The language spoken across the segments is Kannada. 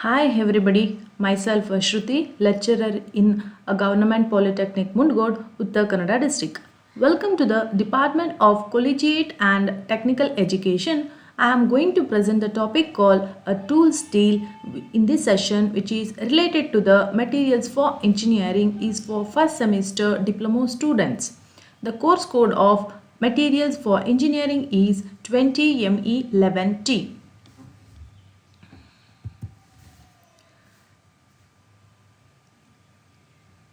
Hi everybody, myself Shruti, lecturer in a Government Polytechnic Mundgod, Uttar Kannada district. Welcome to the Department of Collegiate and Technical Education. I am going to present the topic called a tool steel in this session, which is related to the materials for engineering is for first semester diploma students. The course code of materials for engineering is 20ME11T.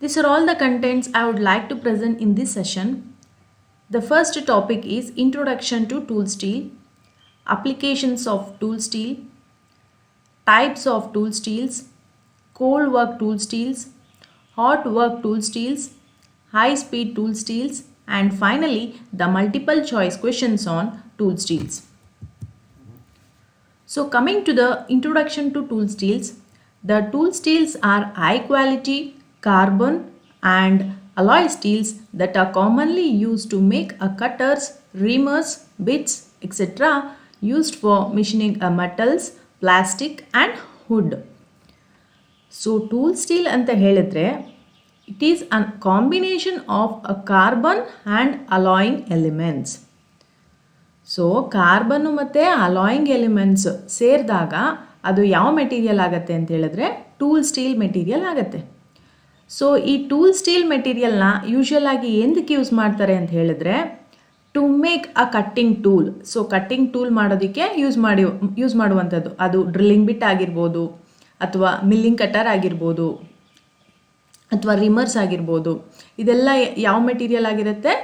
These are all the contents I would like to present in this session. The first topic is Introduction to Tool Steel, Applications of Tool Steel, Types of Tool Steels, Cold Work Tool Steels, Hot Work Tool Steels, High Speed Tool Steels, and finally the multiple choice questions on tool steels. So coming to the introduction to tool steels, the tool steels are high quality carbon and alloy steels that are commonly used to make a cutters, reamers, bits, etc. used for machining a metals, plastic and wood. So tool steel anta ಹೇಳಿದ್ರೆ it is a combination of a carbon and alloying elements. So ಕಾರ್ಬನ್ನು ಮತ್ತು ಅಲಾಯಿಂಗ್ ಎಲಿಮೆಂಟ್ಸ್ ಸೇರಿದಾಗ ಅದು ಯಾವ ಮೆಟೀರಿಯಲ್ ಆಗುತ್ತೆ ಅಂತ ಹೇಳಿದ್ರೆ ಟೂಲ್ ಸ್ಟೀಲ್ ಮೆಟೀರಿಯಲ್ ಆಗುತ್ತೆ. ಸೊ ಈ ಟೂಲ್ ಸ್ಟೀಲ್ ಮೆಟೀರಿಯಲ್ನ ಯೂಶ್ವಲ್ ಆಗಿ ಎಂದಕ್ಕೆ ಯೂಸ್ ಮಾಡ್ತಾರೆ ಅಂತ ಹೇಳಿದ್ರೆ to make a cutting tool. So cutting tool ಮಾಡೋದಕ್ಕೆ ಯೂಸ್ ಮಾಡುವಂಥದ್ದು. ಅದು ಡ್ರಿಲ್ಲಿಂಗ್ ಬಿಟ್ ಆಗಿರ್ಬೋದು, ಅಥವಾ ಮಿಲ್ಲಿಂಗ್ ಕಟರ್ ಆಗಿರ್ಬೋದು, ಅಥವಾ ರಿಮರ್ಸ್ ಆಗಿರ್ಬೋದು. ಇದೆಲ್ಲ ಯಾವ ಮೆಟೀರಿಯಲ್ ಆಗಿರುತ್ತೆ?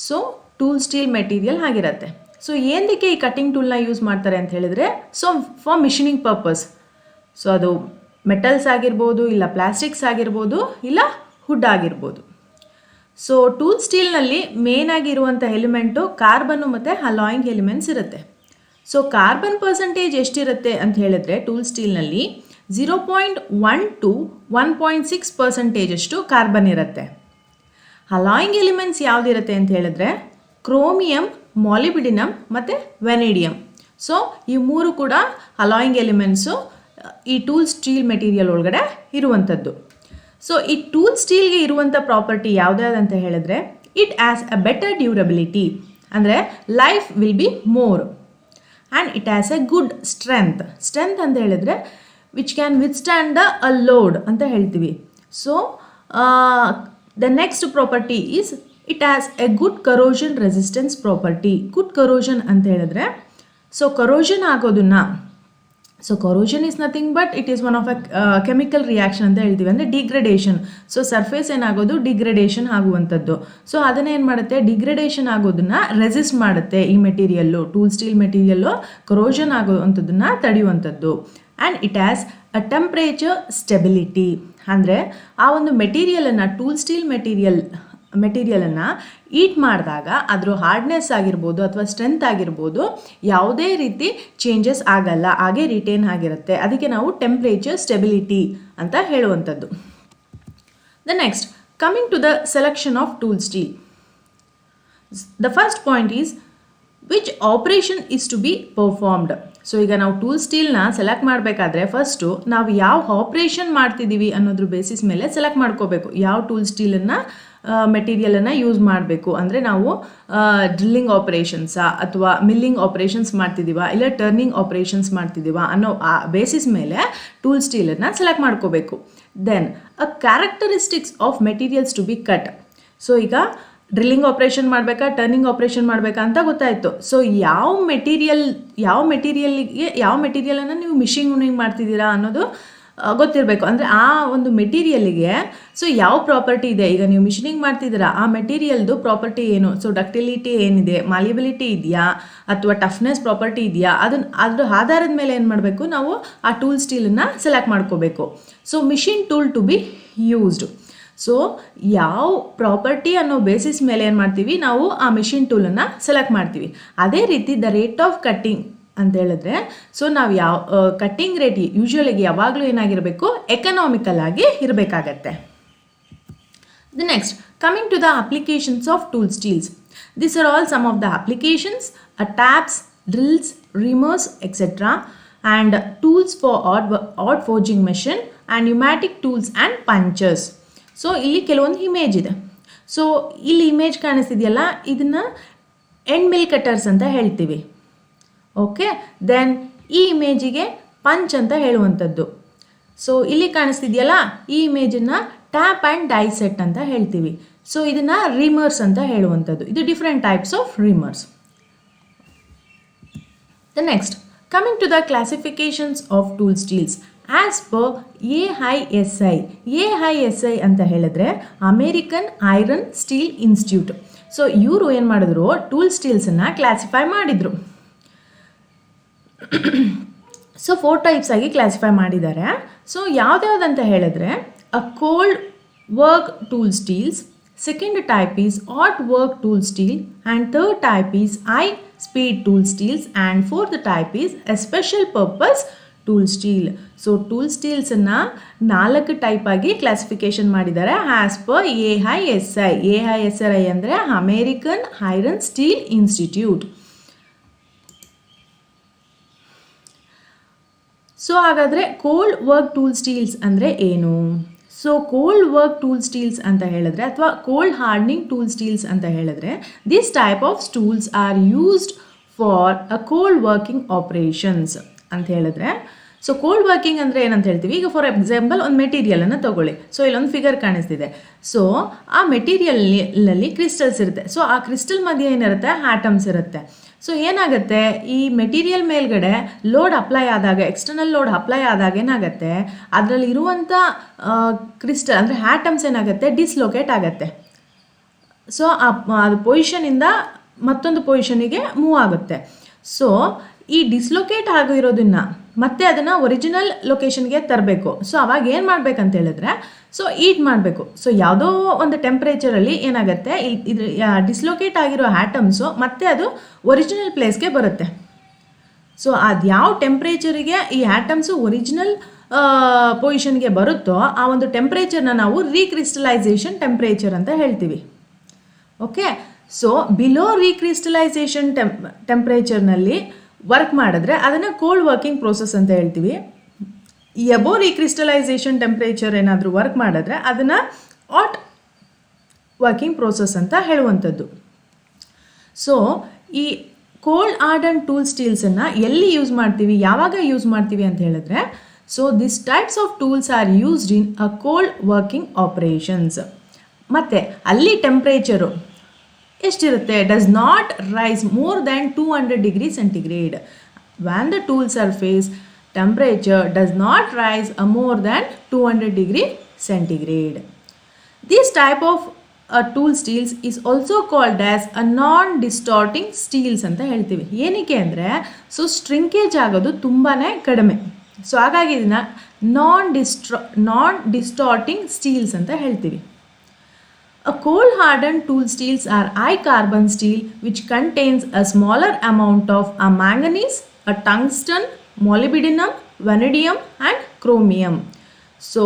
ಸೊ ಟೂಲ್ ಸ್ಟೀಲ್ ಮೆಟೀರಿಯಲ್ ಆಗಿರುತ್ತೆ. ಸೊ ಏನಕ್ಕೆ ಈ ಕಟ್ಟಿಂಗ್ ಟೂಲ್ನ ಯೂಸ್ ಮಾಡ್ತಾರೆ ಅಂತ ಹೇಳಿದರೆ, so for machining purpose. So ಅದು ಮೆಟಲ್ಸ್ ಆಗಿರ್ಬೋದು, ಇಲ್ಲ ಪ್ಲಾಸ್ಟಿಕ್ಸ್ ಆಗಿರ್ಬೋದು, ಇಲ್ಲ ವುಡ್ ಆಗಿರ್ಬೋದು. ಸೊ ಟೂಲ್ ಸ್ಟೀಲ್ನಲ್ಲಿ ಮೇನ್ ಆಗಿರುವಂಥ ಎಲಿಮೆಂಟು ಕಾರ್ಬನ್ನು ಮತ್ತು ಅಲಾಯಿಂಗ್ ಎಲಿಮೆಂಟ್ಸ್ ಇರುತ್ತೆ. ಸೊ ಕಾರ್ಬನ್ ಪರ್ಸೆಂಟೇಜ್ ಎಷ್ಟಿರುತ್ತೆ ಅಂತ ಹೇಳಿದ್ರೆ ಟೂಲ್ ಸ್ಟೀಲ್ನಲ್ಲಿ 0.1 to 1.6% ಅಷ್ಟು ಕಾರ್ಬನ್ ಇರುತ್ತೆ. ಅಲಾಯಿಂಗ್ ಎಲಿಮೆಂಟ್ಸ್ ಯಾವುದಿರುತ್ತೆ ಅಂತ ಹೇಳಿದ್ರೆ ಕ್ರೋಮಿಯಂ, ಮಾಲಿಬ್ಡಿನಮ್ ಮತ್ತು ವೆನೇಡಿಯಮ್. ಸೊ ಈ ಮೂರು ಕೂಡ ಅಲಾಯಿಂಗ್ ಎಲಿಮೆಂಟ್ಸು ಈ ಟೂಲ್ ಸ್ಟೀಲ್ ಮೆಟೀರಿಯಲ್ ಒಳಗಡೆ ಇರುವಂಥದ್ದು. ಸೊ ಈ ಟೂಲ್ ಸ್ಟೀಲ್ಗೆ ಇರುವಂಥ ಪ್ರಾಪರ್ಟಿ ಯಾವುದ್ಯಾವುದಂತ ಹೇಳಿದ್ರೆ it has a better durability, ಅಂದರೆ life will be more, and it has a good strength ಅಂತ ಹೇಳಿದ್ರೆ which can withstand the a load ಅಂತ ಹೇಳ್ತೀವಿ. So the next property is it has a good corrosion resistance property. Good corrosion ಅಂತ ಹೇಳಿದ್ರೆ ಸೊ ಕರೋಷನ್ ಆಗೋದನ್ನು, so corrosion is nothing but it is one of a chemical reaction ಅಂತ ಹೇಳ್ತೀವಿ, ಅಂದರೆ ಡಿಗ್ರೇಡೇಷನ್. ಸೊ ಸರ್ಫೇಸ್ ಏನಾಗೋದು ಡಿಗ್ರೇಡೇಷನ್ ಆಗುವಂಥದ್ದು. ಸೊ ಅದನ್ನೇ ಏನು ಮಾಡುತ್ತೆ, ಡಿಗ್ರೇಡೇಷನ್ ಆಗೋದನ್ನು ರೆಸಿಸ್ಟ್ ಮಾಡುತ್ತೆ ಈ material. Tool steel material corrosion ಆಗುವಂಥದ್ದನ್ನು ತಡೆಯುವಂಥದ್ದು. And it has a temperature stability, ಅಂದರೆ ಆ ಒಂದು ಮೆಟೀರಿಯಲನ್ನು ಟೂಲ್ ಸ್ಟೀಲ್ ಮೆಟೀರಿಯಲನ್ನು ಈಟ್ ಮಾಡಿದಾಗ ಅದರ ಹಾರ್ಡ್ನೆಸ್ ಆಗಿರ್ಬೋದು ಅಥವಾ ಸ್ಟ್ರೆಂತ್ ಆಗಿರ್ಬೋದು ಯಾವುದೇ ರೀತಿ ಚೇಂಜಸ್ ಆಗಲ್ಲ, ಹಾಗೆ ರಿಟೇನ್ ಆಗಿರುತ್ತೆ. ಅದಕ್ಕೆ ನಾವು ಟೆಂಪ್ರೇಚರ್ ಸ್ಟೆಬಿಲಿಟಿ ಅಂತ ಹೇಳುವಂಥದ್ದು. The next coming to the selection of tool steel. The first point is which operation is to be performed. So ಈಗ ನಾವು ಟೂಲ್ ಸ್ಟೀಲ್ನ ಸೆಲೆಕ್ಟ್ ಮಾಡಬೇಕಾದ್ರೆ ಫಸ್ಟು ನಾವು ಯಾವ ಆಪ್ರೇಷನ್ ಮಾಡ್ತಿದ್ದೀವಿ ಅನ್ನೋದ್ರ ಬೇಸಿಸ್ ಮೇಲೆ ಸೆಲೆಕ್ಟ್ ಮಾಡ್ಕೋಬೇಕು. ಯಾವ ಟೂಲ್ ಸ್ಟೀಲನ್ನು ಮೆಟೀರಿಯಲನ್ನು ಯೂಸ್ ಮಾಡಬೇಕು, ಅಂದರೆ ನಾವು ಡ್ರಿಲ್ಲಿಂಗ್ ಆಪ್ರೇಷನ್ಸಾ ಅಥವಾ ಮಿಲ್ಲಿಂಗ್ ಆಪ್ರೇಷನ್ಸ್ ಮಾಡ್ತಿದ್ದೀವಾ, ಇಲ್ಲ ಟರ್ನಿಂಗ್ ಆಪ್ರೇಷನ್ಸ್ ಮಾಡ್ತಿದ್ದೀವಾ ಅನ್ನೋ ಆ ಬೇಸಿಸ್ ಮೇಲೆ ಟೂಲ್ ಸ್ಟೀಲನ್ನು ಸೆಲೆಕ್ಟ್ ಮಾಡ್ಕೋಬೇಕು. Then a characteristics of materials to be cut. So ಈಗ ಡ್ರಿಲ್ಲಿಂಗ್ ಆಪ್ರೇಷನ್ ಮಾಡಬೇಕಾ, ಟರ್ನಿಂಗ್ ಆಪ್ರೇಷನ್ ಮಾಡಬೇಕಾ ಅಂತ ಗೊತ್ತಾಯಿತು. ಸೊ ಯಾವ ಮೆಟೀರಿಯಲನ್ನು ನೀವು ಮಿಷಿನಿಂಗ್ ಮಾಡ್ತಿದ್ದೀರಾ ಅನ್ನೋದು ಗೊತ್ತಿರಬೇಕು. ಅಂದರೆ ಆ ಒಂದು ಮೆಟೀರಿಯಲ್ಗೆ ಸೊ ಯಾವ ಪ್ರಾಪರ್ಟಿ ಇದೆ. ಈಗ ನೀವು ಮಿಷಿನಿಂಗ್ ಮಾಡ್ತಿದ್ದೀರಾ, ಆ ಮೆಟೀರಿಯಲ್ದು ಪ್ರಾಪರ್ಟಿ ಏನು, ಸೊ ಡಕ್ಟಿಲಿಟಿ ಏನಿದೆ, ಮಾಲಿಬಿಲಿಟಿ ಇದೆಯಾ, ಅಥವಾ ಟಫ್ನೆಸ್ ಪ್ರಾಪರ್ಟಿ ಇದೆಯಾ, ಅದ್ರ ಆಧಾರದ ಮೇಲೆ ಏನು ಮಾಡಬೇಕು, ನಾವು ಆ ಟೂಲ್ ಸ್ಟೀಲನ್ನು ಸೆಲೆಕ್ಟ್ ಮಾಡ್ಕೋಬೇಕು. So machine tool to be used. So ಯಾವ ಪ್ರಾಪರ್ಟಿ ಅನ್ನೋ ಬೇಸಿಸ್ ಮೇಲೆ ಏನು ಮಾಡ್ತೀವಿ, ನಾವು ಆ ಮಿಷಿನ್ ಟೂಲನ್ನು ಸೆಲೆಕ್ಟ್ ಮಾಡ್ತೀವಿ. ಅದೇ ರೀತಿ ದ ರೇಟ್ ಆಫ್ ಕಟ್ಟಿಂಗ್ ಅಂತ ಹೇಳಿದ್ರೆ ಸೊ ನಾವು ಯಾವ ಕಟ್ಟಿಂಗ್ ರೇಟ್ ಯೂಶ್ವಲಿಗೆ ಯಾವಾಗಲೂ ಏನಾಗಿರಬೇಕು, ಎಕನಾಮಿಕಲ್ ಆಗಿ ಇರಬೇಕಾಗತ್ತೆ. The next coming to the applications of tool steels. This are all some of the applications, taps, drills, reamers, etc. and tools for odd forging machine and pneumatic tools and punches. So ಇಲ್ಲಿ ಕೆಲವೊಂದು ಇಮೇಜ್ ಇದೆ. ಸೊ ಇಲ್ಲಿ ಇಮೇಜ್ ಕಾಣಿಸ್ತಿದೆಯಲ್ಲ, ಇದನ್ನು ಎಂಡ್ ಮಿಲ್ ಕಟರ್ಸ್ ಅಂತ ಹೇಳ್ತೀವಿ. ಓಕೆ, ದೆನ್ ಈ ಇಮೇಜಿಗೆ ಪಂಚ್ ಅಂತ ಹೇಳುವಂಥದ್ದು. ಸೊ ಇಲ್ಲಿ ಕಾಣಿಸ್ತಿದೆಯಲ್ಲ, ಈ ಇಮೇಜನ್ನು ಟ್ಯಾಪ್ ಆ್ಯಂಡ್ ಡೈ ಸೆಟ್ ಅಂತ ಹೇಳ್ತೀವಿ. ಸೊ ಇದನ್ನು ರಿಮರ್ಸ್ ಅಂತ ಹೇಳುವಂಥದ್ದು. ಇದು different types of reamers. The next, coming to the classifications of tool steels as per AISI. AISI ಅಂತ ಹೇಳಿದ್ರೆ American iron steel institute. So ಇವರು ಏನು ಮಾಡಿದ್ರು, ಟೂಲ್ ಸ್ಟೀಲ್ಸನ್ನು ಕ್ಲಾಸಿಫೈ ಮಾಡಿದರು. ಸೊ 4 ಟೈಪ್ಸ್ ಆಗಿ ಕ್ಲಾಸಿಫೈ ಮಾಡಿದ್ದಾರೆ. ಸೊ ಯಾವ್ದ್ಯಾವ್ದಂತ ಹೇಳಿದ್ರೆ, a cold work tool steels, second type is hot work tool steel, and third type is high speed tool steels, and fourth type is a special purpose tool steel. So tool steels ಅನ್ನ 4 ಟೈಪ್ ಆಗಿ ಕ್ಲಾಸಿಫಿಕೇಶನ್ ಮಾಡಿದ್ದಾರೆ ಆಸ್ ಪರ್ AISI. AISI ಅಂದರೆ American iron steel institute. So ಹಾಗಾದರೆ ಕೋಲ್ಡ್ ವರ್ಕ್ ಟೂಲ್ ಸ್ಟೀಲ್ಸ್ ಅಂದರೆ ಏನು? So cold work tool steels ಅಂತ ಹೇಳಿದ್ರೆ, ಅಥವಾ ಕೋಲ್ಡ್ ಹಾರ್ಡ್ನಿಂಗ್ ಟೂಲ್ ಸ್ಟೀಲ್ಸ್ ಅಂತ ಹೇಳಿದ್ರೆ, this type of tools are used for a cold working operations ಅಂತ ಹೇಳಿದ್ರೆ. ಸೊ ಕೋಲ್ಡ್ ವರ್ಕಿಂಗ್ ಅಂದರೆ ಏನಂತ ಹೇಳ್ತೀವಿ, ಈಗ ಫಾರ್ ಎಕ್ಸಾಂಪಲ್ ಒಂದು ಮೆಟೀರಿಯಲನ್ನು ತಗೊಳ್ಳಿ. ಸೊ ಇಲ್ಲೊಂದು ಫಿಗರ್ ಕಾಣಿಸ್ತಿದೆ. ಸೊ ಆ ಮೆಟೀರಿಯಲ್ನಲ್ಲಿ ಕ್ರಿಸ್ಟಲ್ಸ್ ಇರುತ್ತೆ. ಸೊ ಆ ಕ್ರಿಸ್ಟಲ್ ಮಧ್ಯೆ ಏನಿರುತ್ತೆ, ಆಟಮ್ಸ್ ಇರುತ್ತೆ. ಸೊ ಏನಾಗುತ್ತೆ, ಈ ಮೆಟೀರಿಯಲ್ ಮೇಲ್ಗಡೆ ಲೋಡ್ ಅಪ್ಲೈ ಆದಾಗ, ಎಕ್ಸ್ಟರ್ನಲ್ ಲೋಡ್ ಅಪ್ಲೈ ಆದಾಗ ಏನಾಗುತ್ತೆ, ಅದರಲ್ಲಿ ಇರುವಂಥ ಕ್ರಿಸ್ಟಲ್ ಅಂದರೆ ಆಟಮ್ಸ್ ಏನಾಗುತ್ತೆ, ಡಿಸ್ಲೊಕೇಟ್ ಆಗುತ್ತೆ. ಸೊ ಅದು ಪೊಸಿಷನಿಂದ ಮತ್ತೊಂದು ಪೊಸಿಷನಿಗೆ ಮೂವ್ ಆಗುತ್ತೆ. ಸೊ ಈ ಡಿಸ್ಲೊಕೇಟ್ ಆಗಿರೋದನ್ನು ಮತ್ತೆ ಅದನ್ನು ಒರಿಜಿನಲ್ ಲೊಕೇಶನ್ಗೆ ತರಬೇಕು. ಸೊ ಅವಾಗ ಏನು ಮಾಡಬೇಕಂತ ಹೇಳಿದ್ರೆ, ಸೊ ಈಟ್ ಮಾಡಬೇಕು. ಸೊ ಯಾವುದೋ ಒಂದು ಟೆಂಪ್ರೇಚರಲ್ಲಿ ಏನಾಗುತ್ತೆ, ಇದು ಡಿಸ್ಲೊಕೇಟ್ ಆಗಿರೋ ಆಟಮ್ಸು ಮತ್ತೆ ಅದು ಒರಿಜಿನಲ್ ಪ್ಲೇಸ್ಗೆ ಬರುತ್ತೆ. ಸೊ ಅದು ಯಾವ ಟೆಂಪ್ರೇಚರಿಗೆ ಈ ಆಟಮ್ಸು ಒರಿಜಿನಲ್ ಪೊಸಿಷನ್ಗೆ ಬರುತ್ತೋ ಆ ಒಂದು ಟೆಂಪ್ರೇಚರ್ನ ನಾವು ರೀಕ್ರಿಸ್ಟಲೈಸೇಷನ್ ಟೆಂಪ್ರೇಚರ್ ಅಂತ ಹೇಳ್ತೀವಿ. ಓಕೆ, ಸೊ ಬಿಲೋ ರೀಕ್ರಿಸ್ಟಲೈಸೇಷನ್ ಟೆಂಪ್ರೇಚರ್ನಲ್ಲಿ ವರ್ಕ್ ಮಾಡಿದ್ರೆ ಅದನ್ನು ಕೋಲ್ಡ್ ವರ್ಕಿಂಗ್ ಪ್ರೋಸೆಸ್ ಅಂತ ಹೇಳ್ತೀವಿ. ಎಬೋ ರೀಕ್ರಿಸ್ಟಲೈಸೇಷನ್ ಟೆಂಪ್ರೇಚರ್ ಏನಾದರೂ ವರ್ಕ್ ಮಾಡಿದ್ರೆ ಅದನ್ನು ಹಾಟ್ ವರ್ಕಿಂಗ್ ಪ್ರೋಸೆಸ್ ಅಂತ ಹೇಳುವಂಥದ್ದು. ಸೊ ಈ ಕೋಲ್ಡ್ ಹಾರ್ಡನ್ ಟೂಲ್ ಸ್ಟೀಲ್ಸನ್ನು ಎಲ್ಲಿ ಯೂಸ್ ಮಾಡ್ತೀವಿ, ಯಾವಾಗ ಯೂಸ್ ಮಾಡ್ತೀವಿ ಅಂತ ಹೇಳಿದ್ರೆ, so this types of tools are used in a cold working operations. ಮತ್ತು ಅಲ್ಲಿ ಟೆಂಪ್ರೇಚರು ಎಷ್ಟಿರುತ್ತೆ, does not rise more than 200 degree centigrade. When the tool surface temperature does not rise more than 200 degree centigrade. This type of tool steels is also called as a non-distorting steels ಅಂತ ಹೇಳ್ತೀವಿ. ಏನಕ್ಕೆ ಅಂದರೆ, ಸೊ ಸ್ಟ್ರಿಂಕೇಜ್ ಆಗೋದು ತುಂಬಾ ಕಡಿಮೆ. ಸೊ ಹಾಗಾಗಿ ಇದನ್ನು ನಾನ್ ಡಿಸ್ಟಾರ್ಟಿಂಗ್ ಸ್ಟೀಲ್ಸ್ ಅಂತ ಹೇಳ್ತೀವಿ. A cold hardened tool steels are high carbon steel which contains a smaller amount of a manganese, a tungsten, molybdenum, vanadium and chromium. So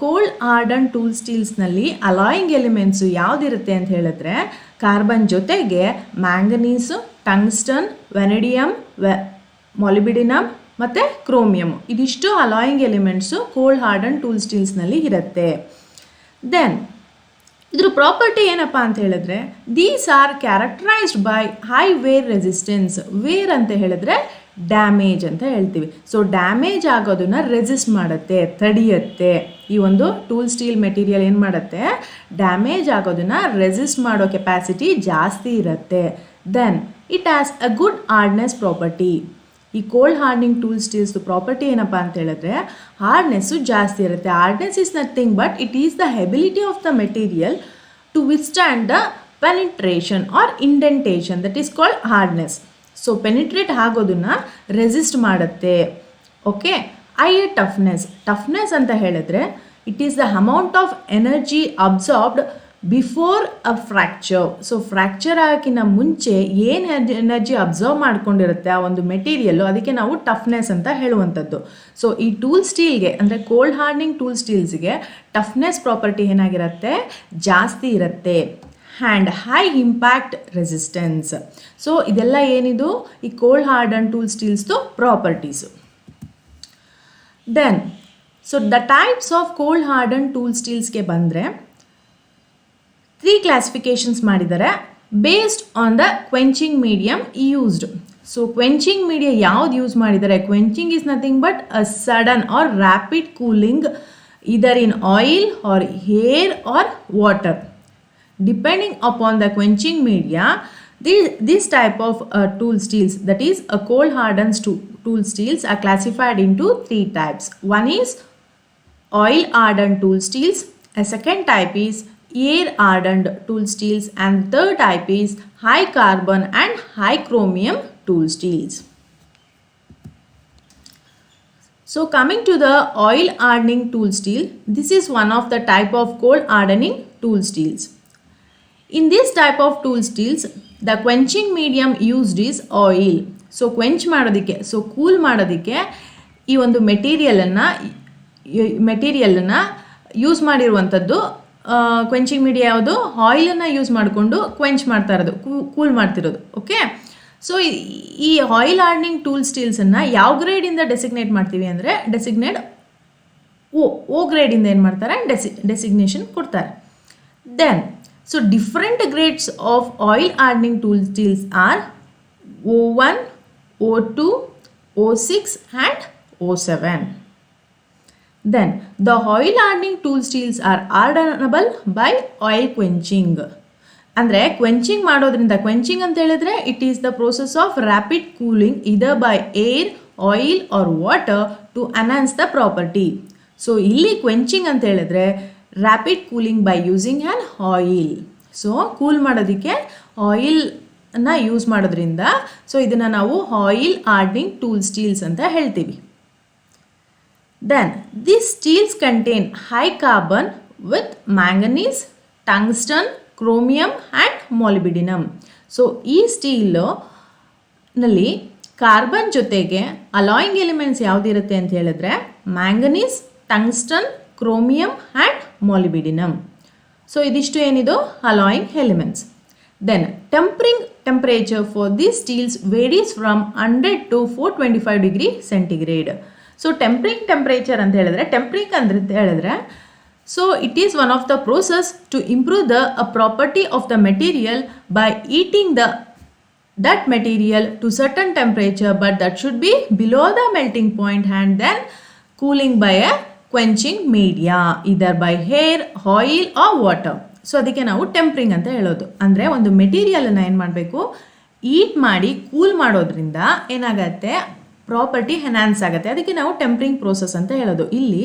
cold harden tool ಸ್ಟೀಲ್ಸ್ನಲ್ಲಿ ಅಲಾಯಿಂಗ್ ಎಲಿಮೆಂಟ್ಸು ಯಾವುದಿರುತ್ತೆ ಅಂತ ಹೇಳಿದ್ರೆ, ಕಾರ್ಬನ್ ಜೊತೆಗೆ ಮ್ಯಾಂಗನೀಸು, ಟಂಗ್ಸ್ಟನ್, ವೆನಡಿಯಮ್, ಮೊಲಿಬಿಡಿನಮ್ ಮತ್ತು ಕ್ರೋಮಿಯಮ್, ಇದಿಷ್ಟು alloying elements cold harden tool ಸ್ಟೀಲ್ಸ್ನಲ್ಲಿ ಇರುತ್ತೆ. ದೆನ್ ಇದ್ರ ಪ್ರಾಪರ್ಟಿ ಏನಪ್ಪ ಅಂತ ಹೇಳಿದ್ರೆ, these are characterized by high wear resistance. Wear ಅಂತ ಹೇಳಿದ್ರೆ ಡ್ಯಾಮೇಜ್ ಅಂತ ಹೇಳ್ತೀವಿ. ಸೊ ಡ್ಯಾಮೇಜ್ ಆಗೋದನ್ನು ರೆಸಿಸ್ಟ್ ಮಾಡುತ್ತೆ, ತಡೆಯುತ್ತೆ. ಈ ಒಂದು ಟೂಲ್ ಸ್ಟೀಲ್ ಮೆಟೀರಿಯಲ್ ಏನು ಮಾಡುತ್ತೆ, ಡ್ಯಾಮೇಜ್ ಆಗೋದನ್ನು ರೆಸಿಸ್ಟ್ ಮಾಡೋ ಕೆಪಾಸಿಟಿ ಜಾಸ್ತಿ ಇರುತ್ತೆ. Then it has a good hardness property. ಈ ಕೋಲ್ಡ್ ಹಾರ್ಡ್ನಿಂಗ್ ಟೂಲ್ ಸ್ಟೀಲ್ಸ್ದು ಪ್ರಾಪರ್ಟಿ ಏನಪ್ಪ ಅಂತ ಹೇಳಿದ್ರೆ, ಹಾರ್ಡ್ನೆಸ್ಸು ಜಾಸ್ತಿ ಇರುತ್ತೆ. Hardness is nothing but it is the ability of the material to withstand the penetration or indentation, that is called hardness. So penetrate ಆಗೋದನ್ನು ರೆಸಿಸ್ಟ್ ಮಾಡುತ್ತೆ. ಓಕೆ, ಹೈಯರ್ ಟಫ್ನೆಸ್ ಅಂತ ಹೇಳಿದ್ರೆ, it is the amount of energy absorbed before a fracture. So fracture ಆಗೋಕ್ಕಿಂತ ಮುಂಚೆ ಏನು ಎನರ್ಜಿ ಅಬ್ಸರ್ವ್ ಮಾಡ್ಕೊಂಡಿರುತ್ತೆ ಆ ಒಂದು ಮೆಟೀರಿಯಲ್ಲು, ಅದಕ್ಕೆ ನಾವು ಟಫ್ನೆಸ್ ಅಂತ ಹೇಳುವಂಥದ್ದು. ಸೊ ಈ ಟೂಲ್ ಸ್ಟೀಲ್ಗೆ ಅಂದರೆ ಕೋಲ್ಡ್ ಹಾರ್ಡ್ನಿಂಗ್ ಟೂಲ್ ಸ್ಟೀಲ್ಸ್ಗೆ ಟಫ್ನೆಸ್ ಪ್ರಾಪರ್ಟಿ ಏನಾಗಿರುತ್ತೆ, ಜಾಸ್ತಿ ಇರುತ್ತೆ. And high impact resistance. So ಇದೆಲ್ಲ ಏನಿದು ಈ ಕೋಲ್ಡ್ ಹಾರ್ಡನ್ ಟೂಲ್ ಸ್ಟೀಲ್ಸ್ದು properties. Then, so the types of cold hardened tool steelsಗೆ ಬಂದರೆ 3 classifications ಮಾಡಿದ್ದಾರೆ based on the quenching medium used. So quenching media ಯಾವ್ದು ಯೂಸ್ ಮಾಡಿದ್ದಾರೆ? Quenching is nothing but a sudden or rapid cooling either in oil or air or water. Depending upon the quenching media, this type of tool steels, that is a cold hardened tool steels, are classified into 3 types. One is oil hardened tool steels, a second type is air hardened tool steels, and third type is high carbon and high chromium tool steels. So coming to the oil hardening tool steel, this is one of the type of cold hardening tool steels. In this type of tool steels, the quenching medium used is oil. So quench ಮಾಡೋದಕ್ಕೆ, so cool ಮಾಡೋದಕ್ಕೆ ಈ ಒಂದು ಮೆಟೀರಿಯಲನ್ನು ಯೂಸ್ ಮಾಡಿರುವಂಥದ್ದು ಕ್ವೆಂಚಿಂಗ್ ಮೀಡಿಯಾ ಯಾವುದು? ಆಯಿಲನ್ನು ಯೂಸ್ ಮಾಡಿಕೊಂಡು ಕ್ವೆಂಚ್ ಮಾಡ್ತಾ ಇರೋದು, ಕೂಲ್ ಮಾಡ್ತಿರೋದು. ಓಕೆ, ಸೊ ಈ ಆಯಿಲ್ ಹಾರ್ಡನಿಂಗ್ ಟೂಲ್ ಸ್ಟೀಲ್ಸನ್ನು ಯಾವ ಗ್ರೇಡಿಂದ ಡೆಸಿಗ್ನೇಟ್ ಮಾಡ್ತೀವಿ ಅಂದರೆ ಡೆಸಿಗ್ನೇಟ್ ಓ ಗ್ರೇಡಿಂದ ಏನು ಮಾಡ್ತಾರೆ? ಡೆಸಿಗ್ನೇಷನ್ ಕೊಡ್ತಾರೆ. Then so different grades of oil hardening tool steels are O1, O2, O6 and O7. Then the oil hardening tool steels are hardenable by oil quenching. ಅಂದರೆ ಕ್ವೆಂಚಿಂಗ್ ಮಾಡೋದ್ರಿಂದ, ಕ್ವೆಂಚಿಂಗ್ ಅಂತ ಹೇಳಿದ್ರೆ it is the process of rapid cooling either by air, oil or water to enhance the property. So ಇಲ್ಲಿ ಕ್ವೆಂಚಿಂಗ್ ಅಂತ ಹೇಳಿದ್ರೆ rapid cooling by using an oil. So cool ಮಾಡೋದಕ್ಕೆ ಆಯಿಲ್ನ ಯೂಸ್ ಮಾಡೋದ್ರಿಂದ ಸೊ ಇದನ್ನು ನಾವು ಆಯಿಲ್ ಹಾರ್ಡನಿಂಗ್ ಟೂಲ್ ಸ್ಟೀಲ್ಸ್ ಅಂತ ಹೇಳ್ತೀವಿ. Then these steels contain high carbon with manganese, tungsten, chromium and molybdenum. So ಈ ಸ್ಟೀಲ್ನಲ್ಲಿ ಕಾರ್ಬನ್ ಜೊತೆಗೆ ಅಲಾಯಿಂಗ್ ಎಲಿಮೆಂಟ್ಸ್ ಯಾವುದಿರುತ್ತೆ ಅಂತ ಹೇಳಿದ್ರೆ manganese, tungsten, chromium and molybdenum. So ಇದಿಷ್ಟು ಏನಿದು alloying elements. Then tempering temperature for these steels varies from 100 to 425 degree centigrade. So tempering temperature ಅಂತ ಹೇಳಿದ್ರೆ, ಟೆಂಪರಿಂಗ್ ಅಂತ ಹೇಳಿದ್ರೆ so it is one of the process to improve the property of the material by heating that material to certain temperature, but that should be below the melting point and then cooling by a quenching media either by air, oil or water. So ಅದಕ್ಕೆ ನಾವು ಟೆಂಪರಿಂಗ್ ಅಂತ ಹೇಳೋದು. ಅಂದರೆ ಒಂದು ಮೆಟೀರಿಯಲನ್ನು ಏನು ಮಾಡಬೇಕು, ಈಟ್ ಮಾಡಿ ಕೂಲ್ ಮಾಡೋದ್ರಿಂದ ಏನಾಗತ್ತೆ, ಪ್ರಾಪರ್ಟಿ ಎನ್ಹಾನ್ಸ್ ಆಗುತ್ತೆ. ಅದಕ್ಕೆ ನಾವು ಟೆಂಪರಿಂಗ್ ಪ್ರೋಸೆಸ್ ಅಂತ ಹೇಳೋದು. ಇಲ್ಲಿ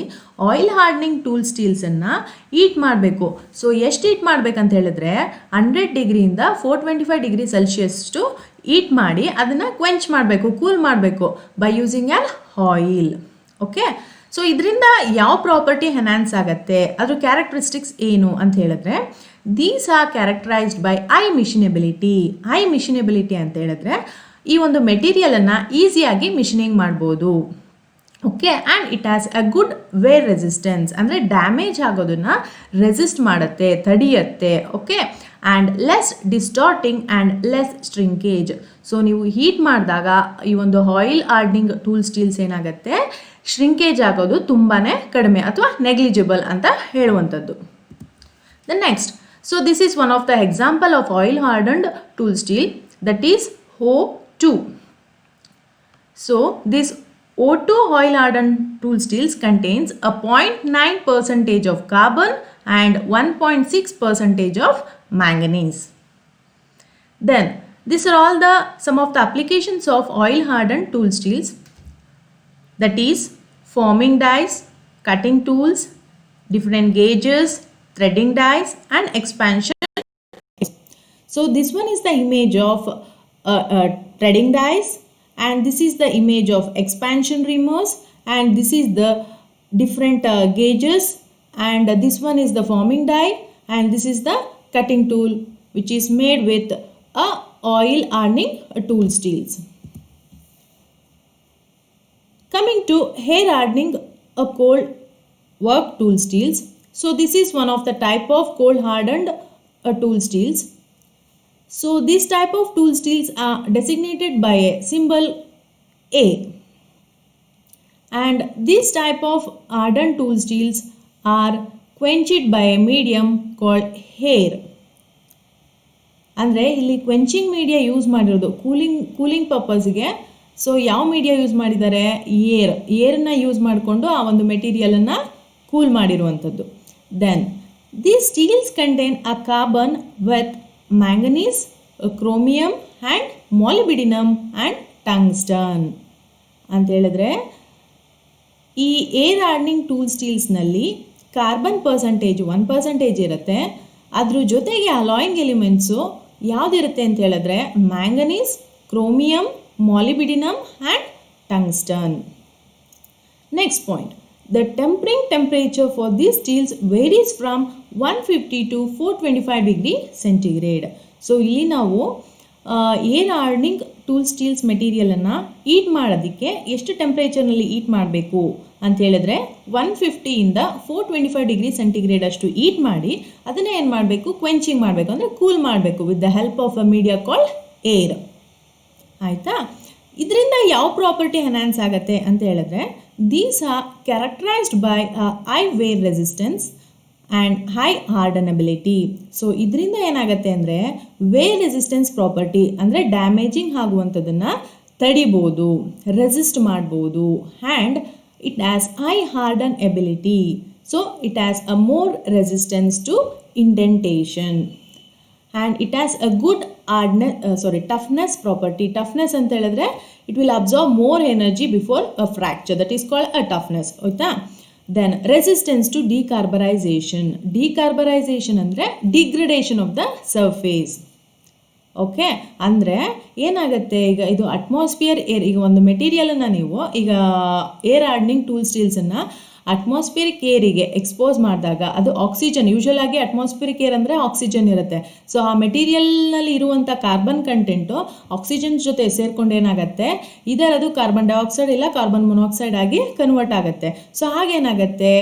ಆಯಿಲ್ ಹಾರ್ಡನಿಂಗ್ ಟೂಲ್ ಸ್ಟೀಲ್ಸನ್ನು ಈಟ್ ಮಾಡಬೇಕು. ಸೊ ಎಷ್ಟು ಈಟ್ ಮಾಡಬೇಕಂತ ಹೇಳಿದ್ರೆ 100 ಡಿಗ್ರಿಯಿಂದ 425 ಡಿಗ್ರಿ ಸೆಲ್ಸಿಯಸ್ಟು ಈಟ್ ಮಾಡಿ ಅದನ್ನು ಕ್ವೆಂಚ್ ಮಾಡಬೇಕು, ಕೂಲ್ ಮಾಡಬೇಕು by using an oil. Okay, so ಇದರಿಂದ ಯಾವ ಪ್ರಾಪರ್ಟಿ ಎನ್ಹಾನ್ಸ್ ಆಗುತ್ತೆ, ಅದ್ರ ಕ್ಯಾರೆಕ್ಟರಿಸ್ಟಿಕ್ಸ್ ಏನು ಅಂತ ಹೇಳಿದ್ರೆ these are characterized by high machinability. High machinability ಅಂತ ಹೇಳಿದ್ರೆ ಈ ಒಂದು ಮೆಟೀರಿಯಲನ್ನು ಈಸಿಯಾಗಿ ಮಿಷಿನಿಂಗ್ ಮಾಡ್ಬೋದು. Okay, and it has a good wear resistance, ಅಂದರೆ ಡ್ಯಾಮೇಜ್ ಆಗೋದನ್ನು ರೆಸಿಸ್ಟ್ ಮಾಡುತ್ತೆ, ತಡೆಯುತ್ತೆ. Okay, and less distorting and less shrinkage. So ನೀವು ಹೀಟ್ ಮಾಡಿದಾಗ ಈ ಒಂದು ಆಯಿಲ್ ಹಾರ್ಡನಿಂಗ್ ಟೂಲ್ ಸ್ಟೀಲ್ಸ್ ಏನಾಗುತ್ತೆ, ಶ್ರಿಂಕೇಜ್ ಆಗೋದು ತುಂಬಾ ಕಡಿಮೆ ಅಥವಾ ನೆಗ್ಲಿಜಿಬಲ್ ಅಂತ ಹೇಳುವಂಥದ್ದು. The next, so this is one of the example of oil hardened tool steel, that is O2. So this O2 oil hardened tool steels contains a 0.9% of carbon and 1.6% of manganese. Then these are all some of the applications of oil hardened tool steels, that is forming dies, cutting tools, different gauges, threading dies and expansion. So this one is the image of threading dies, and this is the image of expansion reamers, and this is the different gauges, and this one is the forming die, and this is the cutting tool which is made with a oil hardening tool steels. Coming to hair hardening a cold work tool steels, so this is one of the type of cold hardened tool steels. So this type of tool steels are designated by a symbol A. and this type of hardened tool steels are quenched by a medium called air. ಅಂದರೆ ಇಲ್ಲಿ ಕ್ವೆಂಚಿಂಗ್ ಮೀಡಿಯಾ ಯೂಸ್ ಮಾಡಿರೋದು ಕೂಲಿಂಗ್ ಪರ್ಪಸ್ಗೆ. ಸೊ ಯಾವ ಮೀಡಿಯಾ ಯೂಸ್ ಮಾಡಿದ್ದಾರೆ? ಏರ್ನ ಯೂಸ್ ಮಾಡಿಕೊಂಡು ಆ ಒಂದು ಮೆಟೀರಿಯಲನ್ನು ಕೂಲ್ ಮಾಡಿರುವಂಥದ್ದು. Then these steels contain a carbon with manganese, chromium and molybdenum and tungsten ಅಂತ ಹೇಳಿದ್ರೆ, ಈ ಏರ್ ಹಾರ್ಡನಿಂಗ್ ಟೂಲ್ ಸ್ಟೀಲ್ಸ್ನಲ್ಲಿ ಕಾರ್ಬನ್ ಪರ್ಸಂಟೇಜ್ 1% ಇರುತ್ತೆ. ಅದ್ರ ಜೊತೆಗೆ ಅಲಾಯಿಂಗ್ ಎಲಿಮೆಂಟ್ಸು ಯಾವುದಿರುತ್ತೆ ಅಂತ ಹೇಳಿದ್ರೆ manganese, chromium, molybdenum and tungsten. Next point, the tempering temperature for these steels varies from 150 to 425 degree centigrade. So ಇಲ್ಲಿ ನಾವು ಏರ್ ಹಾರ್ಡನಿಂಗ್ ಟೂಲ್ ಸ್ಟೀಲ್ಸ್ ಮೆಟೀರಿಯಲನ್ನು ಈಟ್ ಮಾಡೋದಕ್ಕೆ ಎಷ್ಟು ಟೆಂಪ್ರೇಚರ್ನಲ್ಲಿ ಈಟ್ ಮಾಡಬೇಕು ಅಂತ ಹೇಳಿದ್ರೆ 150ಇಂದ 425 ಡಿಗ್ರಿ ಸೆಂಟಿಗ್ರೇಡ್ ಅಷ್ಟು ಈಟ್ ಮಾಡಿ ಅದನ್ನೇ ಏನು ಮಾಡಬೇಕು? ಕ್ವೆಂಚಿಂಗ್ ಮಾಡಬೇಕು, ಅಂದರೆ ಕೂಲ್ ಮಾಡಬೇಕು with the help of a media called air. ಆಯಿತಾ? ಇದರಿಂದ ಯಾವ ಪ್ರಾಪರ್ಟಿ ಎನ್ಹಾನ್ಸ್ ಆಗುತ್ತೆ ಅಂತ ಹೇಳಿದ್ರೆ, these are characterized by high wear resistance and high hardenability. So ಇದರಿಂದ ಏನಾಗುತ್ತೆ ಅಂದರೆ ವೇರ್ ರೆಸಿಸ್ಟೆನ್ಸ್ ಪ್ರಾಪರ್ಟಿ, ಅಂದರೆ ಡ್ಯಾಮೇಜಿಂಗ್ ಆಗುವಂಥದ್ದನ್ನು ತಡಿಬೋದು, ರೆಸಿಸ್ಟ್ ಮಾಡ್ಬೋದು. And it has high harden ability, so it has a more resistance to indentation. And it has a good toughness property. Toughness ಅಂತ ಹೇಳಿದ್ರೆ it will absorb more energy before a fracture, that is called a toughness. ಆಯಿತಾ? Then resistance to decarburization. Decarburization ಅಂದರೆ degradation of the surface. Okay, ಅಂದರೆ ಏನಾಗುತ್ತೆ, ಈಗ ಇದು ಅಟ್ಮಾಸ್ಫಿಯರ್ ಏರ್, ಈಗ ಒಂದು ಮೆಟೀರಿಯಲನ್ನು ನೀವು ಈಗ ಏರ್ ಹಾರ್ಡನಿಂಗ್ ಟೂಲ್ ಸ್ಟೀಲ್ಸನ್ನು ಅಟ್ಮಾಸ್ಫಿಯರಿಕ್ ಏರಿಗೆ ಎಕ್ಸ್ಪೋಸ್ ಮಾಡಿದಾಗ ಅದು ಆಕ್ಸಿಜನ್, ಯೂಶುವಲ್ ಆಗಿ ಅಟ್ಮಾಸ್ಫಿಯರಿಕ್ ಏರ್ ಅಂದರೆ ಆಕ್ಸಿಜನ್ ಇರುತ್ತೆ. ಸೊ ಆ ಮೆಟೀರಿಯಲ್ನಲ್ಲಿ ಇರುವಂಥ ಕಾರ್ಬನ್ ಕಂಟೆಂಟು ಆಕ್ಸಿಜನ್ ಜೊತೆ ಸೇರ್ಕೊಂಡು ಏನಾಗುತ್ತೆ, ಇದರ ಅದು ಕಾರ್ಬನ್ ಡೈಆಕ್ಸೈಡ್ ಇಲ್ಲ ಕಾರ್ಬನ್ ಮೊನಾಕ್ಸೈಡ್ ಆಗಿ ಕನ್ವರ್ಟ್ ಆಗುತ್ತೆ. ಸೊ ಹಾಗೇನಾಗುತ್ತೆ,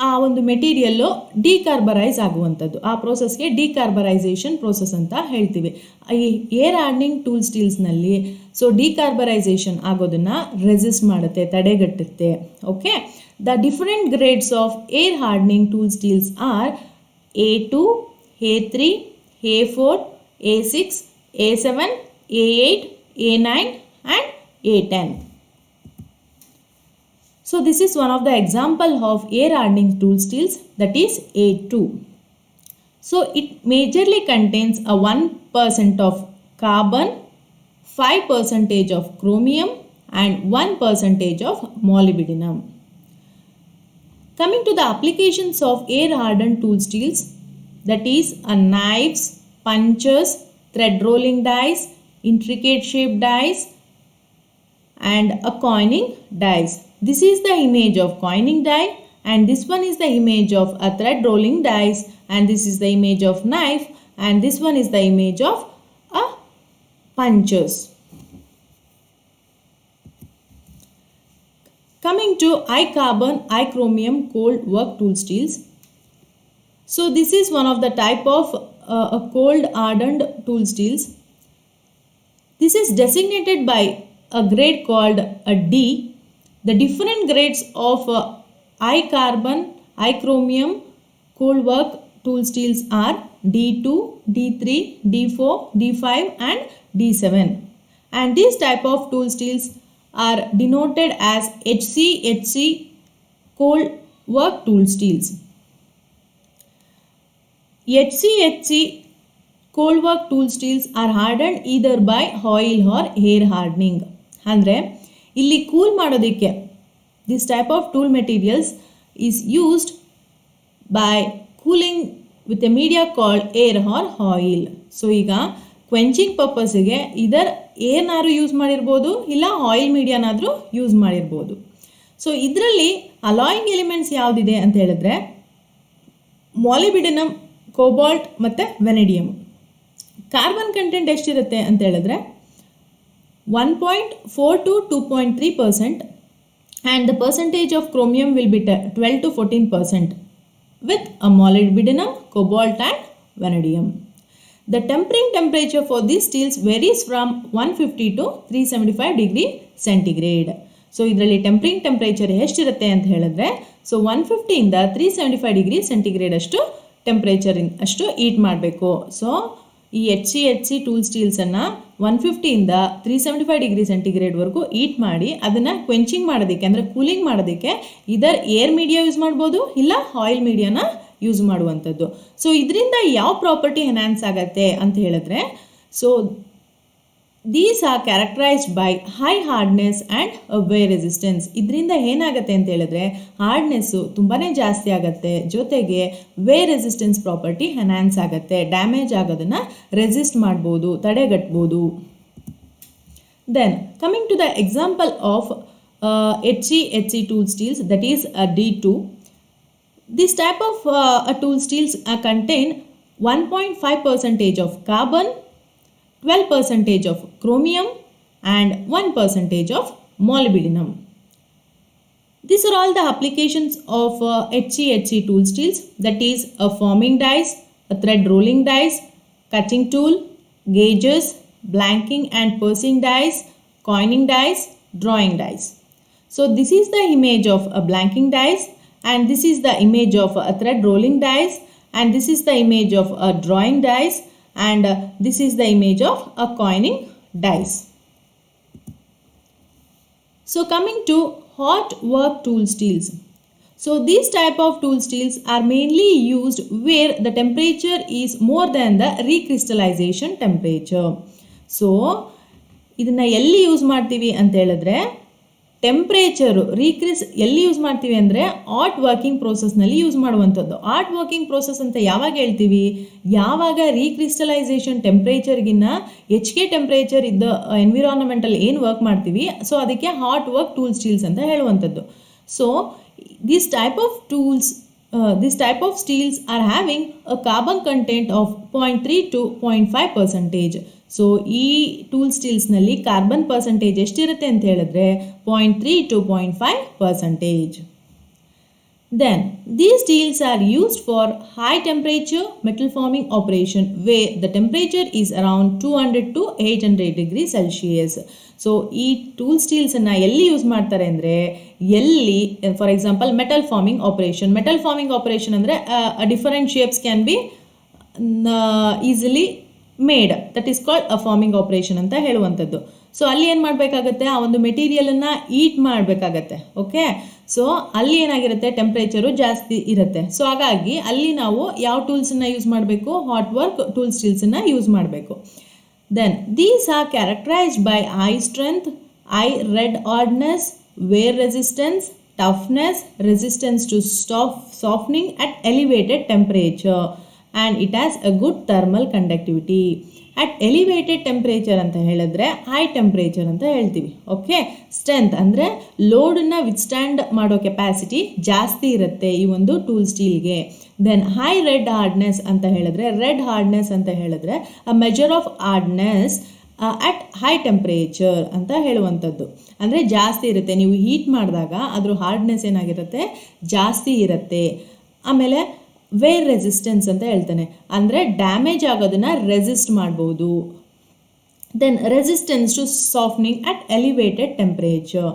ಆ ಒಂದು ಮೆಟೀರಿಯಲ್ಲು ಡಿಕಾರ್ಬರೈಸ್ ಆಗುವಂಥದ್ದು, ಆ ಪ್ರೋಸೆಸ್ಗೆ ಡಿಕಾರ್ಬರೈಸೇಷನ್ ಪ್ರೋಸೆಸ್ ಅಂತ ಹೇಳ್ತೀವಿ. ಈ ಏರ್ ಹಾರ್ಡನಿಂಗ್ ಟೂಲ್ ಸ್ಟೀಲ್ಸ್ನಲ್ಲಿ ಸೊ ಡಿಕಾರ್ಬರೈಸೇಷನ್ ಆಗೋದನ್ನು ರೆಸಿಸ್ಟ್ ಮಾಡುತ್ತೆ, ತಡೆಗಟ್ಟುತ್ತೆ. Okay, the different grades of air hardening tool steels are A2, A3, A4, A6, A7, A8, A9 and A10. So this is one of the example of air hardening tool steels, that is A2. So it majorly contains a 1% of carbon, 5% of chromium and 1% of molybdenum. Coming to the applications of air hardened tool steels, that is knives, punches, thread rolling dies, intricate shaped dies and a coining dies. This is the image of coining die, and this one is the image of a thread rolling dies, and this is the image of knife, and this one is the image of a punches. Coming to high carbon, high chromium cold work tool steels. So this is one of the type of cold hardened tool steels. This is designated by a grade called a D. The different grades of high carbon, high chromium cold work tool steels are D2, D3, D4, D5 and D7. And these type of tool steels are denoted as HC cold work tool steels. HC cold work tool steels are hardened either by oil or air hardening. ಅಂದರೆ ಇಲ್ಲಿ ಕೂಲ್ ಮಾಡೋದಕ್ಕೆ this type of tool materials is used by cooling with a media called air or oil. So ಈಗ ಕ್ವೆಂಚಿಂಗ್ ಪರ್ಪಸ್ಸಿಗೆ ಇದರ್ ಏನಾದರೂ ಯೂಸ್ ಮಾಡಿರ್ಬೋದು, ಇಲ್ಲ ಆಯಿಲ್ ಮೀಡಿಯಾನಾದರೂ ಯೂಸ್ ಮಾಡಿರ್ಬೋದು. ಸೊ ಇದರಲ್ಲಿ ಅಲಾಯಿಂಗ್ ಎಲಿಮೆಂಟ್ಸ್ ಯಾವುದಿದೆ ಅಂತ ಹೇಳಿದ್ರೆ ಮಾಲಿಬಿಡಿನಮ್, ಕೋಬಾಲ್ಟ್ ಮತ್ತು ವೆನೆಡಿಯಮ್. ಕಾರ್ಬನ್ ಕಂಟೆಂಟ್ ಎಷ್ಟಿರುತ್ತೆ ಅಂತ ಹೇಳಿದ್ರೆ 1.4 to 2.3%, and the percentage of chromium will be 12 to 14% with a molybdenum, cobalt and vanadium. The tempering temperature for these steels varies from 150 to 375 degree centigrade. So ಇದರಲ್ಲಿ ಟೆಂಪರಿಂಗ್ ಟೆಂಪ್ರೇಚರ್ ಎಷ್ಟಿರುತ್ತೆ ಅಂತ ಹೇಳಿದ್ರೆ, ಸೊ 150ಇಂದ 375 ಡಿಗ್ರಿ ಸೆಂಟಿಗ್ರೇಡ್ ಅಷ್ಟು ಟೆಂಪ್ರೇಚರ್ ಅಷ್ಟು ಹೀಟ್ ಮಾಡಬೇಕು. ಸೊ ಈ HC ಟೂಲ್ ಸ್ಟೀಲ್ಸನ್ನು 150ಇಂದ 375 ಡಿಗ್ರಿ ಸೆಂಟಿಗ್ರೇಡ್ವರೆಗೂ ಹೀಟ್ ಮಾಡಿ ಅದನ್ನು ಕ್ವೆಂಚಿಂಗ್ ಮಾಡೋದಕ್ಕೆ ಅಂದರೆ ಕೂಲಿಂಗ್ ಮಾಡೋದಕ್ಕೆ ಇದರ್ ಏರ್ ಮೀಡಿಯಾ ಯೂಸ್ ಮಾಡ್ಬೋದು, ಇಲ್ಲ ಆಯಿಲ್ ಮೀಡಿಯಾನ ಯೂಸ್ ಮಾಡುವಂಥದ್ದು. ಸೊ ಇದರಿಂದ ಯಾವ ಪ್ರಾಪರ್ಟಿ ಎನ್ಹಾನ್ಸ್ ಆಗತ್ತೆ ಅಂತ ಹೇಳಿದ್ರೆ, so these are characterized by high hardness and wear resistance. ಇದರಿಂದ ಏನಾಗುತ್ತೆ ಅಂತ ಹೇಳಿದ್ರೆ ಹಾರ್ಡ್ನೆಸ್ಸು ತುಂಬಾ ಜಾಸ್ತಿ ಆಗುತ್ತೆ, ಜೊತೆಗೆ ವೇರ್ ರೆಸಿಸ್ಟೆನ್ಸ್ ಪ್ರಾಪರ್ಟಿ ಎನ್ಹಾನ್ಸ್ ಆಗುತ್ತೆ, ಡ್ಯಾಮೇಜ್ ಆಗೋದನ್ನು ರೆಸಿಸ್ಟ್ ಮಾಡ್ಬೋದು, ತಡೆಗಟ್ಬೋದು. Then coming to the example of HC tool steels, that is D2. This type of tool steels contain 1.5% of carbon, 12% of chromium and 1% of molybdenum. These are all the applications of HC tool steels, that is a forming dies, a thread rolling dies, cutting tool, gauges, blanking and pursing dies, coining dies, drawing dies. So this is the image of a blanking dies, and this is the image of a thread rolling dies, and this is the image of a drawing dies, and this is the image of a coining dies. So coming to hot work tool steels. So these type of tool steels are mainly used where the temperature is more than the recrystallization temperature. So ಇದನ್ನು ಎಲ್ಲಿ ಯೂಸ್ ಮಾಡ್ತೀವಿ ಅಂತ ಹೇಳಿದ್ರೆ, ಟೆಂಪ್ರೇಚರು ಎಲ್ಲಿ ಯೂಸ್ ಮಾಡ್ತೀವಿ ಅಂದರೆ ಆಟ್ ವರ್ಕಿಂಗ್ ಪ್ರೋಸೆಸ್ನಲ್ಲಿ ಯೂಸ್ ಮಾಡುವಂಥದ್ದು. ಆಟ್ ವರ್ಕಿಂಗ್ ಪ್ರೋಸೆಸ್ ಅಂತ ಯಾವಾಗ ಹೇಳ್ತೀವಿ, ಯಾವಾಗ ರೀಕ್ರಿಸ್ಟಲೈಸೇಷನ್ ಟೆಂಪ್ರೇಚರ್ಗಿನ್ನ ಹೆಚ್ಚಿಗೆ ಟೆಂಪ್ರೇಚರ್ ಇದ್ದ ಎನ್ವಿರಾನ್ಮೆಂಟಲ್ಲಿ ಏನು ವರ್ಕ್ ಮಾಡ್ತೀವಿ, ಸೊ ಅದಕ್ಕೆ ಹಾಟ್ ವರ್ಕ್ ಟೂಲ್ ಸ್ಟೀಲ್ಸ್ ಅಂತ ಹೇಳುವಂಥದ್ದು. So this type of steels are having a carbon content of 0.3 to 0.5%. So ಈ ಟೂಲ್ ಸ್ಟೀಲ್ಸ್ನಲ್ಲಿ ಕಾರ್ಬನ್ ಪರ್ಸೆಂಟೇಜ್ ಎಷ್ಟಿರುತ್ತೆ ಅಂತ ಹೇಳಿದ್ರೆ 0.3 to 0.5%. Then these steels are used for high temperature metal forming operation where the temperature is around 200 to 800 degrees Celsius. So ಈ ಟೂಲ್ ಸ್ಟೀಲ್ಸನ್ನು ಎಲ್ಲಿ ಯೂಸ್ ಮಾಡ್ತಾರೆ ಅಂದರೆ, ಎಲ್ಲಿ for example metal forming operation ಅಂದರೆ different shapes can be easily made, that is called a forming operation ಅಂತ ಹೇಳುವಂಥದ್ದು. ಸೊ ಅಲ್ಲಿ ಏನು ಮಾಡಬೇಕಾಗತ್ತೆ, ಆ ಒಂದು ಮೆಟೀರಿಯಲನ್ನು ಹೀಟ್ ಮಾಡಬೇಕಾಗತ್ತೆ. ಓಕೆ, ಸೊ ಅಲ್ಲಿ ಏನಾಗಿರುತ್ತೆ, ಟೆಂಪ್ರೇಚರು ಜಾಸ್ತಿ ಇರುತ್ತೆ. ಸೊ ಹಾಗಾಗಿ ಅಲ್ಲಿ ನಾವು ಯಾವ ಟೂಲ್ಸನ್ನು ಯೂಸ್ ಮಾಡಬೇಕು, ಹಾಟ್ ವರ್ಕ್ ಟೂಲ್ ಸ್ಟೀಲ್ಸನ್ನು ಯೂಸ್ ಮಾಡಬೇಕು. Then these are characterized by high strength, high red hardness, wear resistance, toughness, resistance to softening at elevated temperature, and it has a good thermal conductivity. At elevated temperature ಅಂತ ಹೇಳಿದ್ರೆ ಹೈ ಟೆಂಪ್ರೇಚರ್ ಅಂತ ಹೇಳ್ತೀವಿ. ಓಕೆ, ಸ್ಟ್ರೆಂತ್ ಅಂದರೆ ಲೋಡನ್ನು ವಿತ್ಸ್ಟ್ಯಾಂಡ್ ಮಾಡೋ ಕೆಪಾಸಿಟಿ ಜಾಸ್ತಿ ಇರುತ್ತೆ ಈ ಒಂದು ಟೂಲ್ ಸ್ಟೀಲ್ಗೆ. ದೆನ್ ಹೈ ರೆಡ್ ಹಾರ್ಡ್ನೆಸ್ ಅಂತ ಹೇಳಿದ್ರೆ a measure of hardness at high temperature ಅಂತ ಹೇಳುವಂಥದ್ದು. ಅಂದರೆ ಜಾಸ್ತಿ ಇರುತ್ತೆ, ನೀವು ಹೀಟ್ ಮಾಡಿದಾಗ ಅದ್ರ ಹಾರ್ಡ್ನೆಸ್ ಏನಾಗಿರುತ್ತೆ, ಜಾಸ್ತಿ ಇರುತ್ತೆ. ಆಮೇಲೆ ವೇರ್ ರೆಸಿಸ್ಟೆನ್ಸ್ ಅಂತ ಹೇಳ್ತಾನೆ, ಅಂದರೆ ಡ್ಯಾಮೇಜ್ ಆಗೋದನ್ನು ರೆಸಿಸ್ಟ್ ಮಾಡ್ಬೋದು. Then resistance to softening at elevated temperature,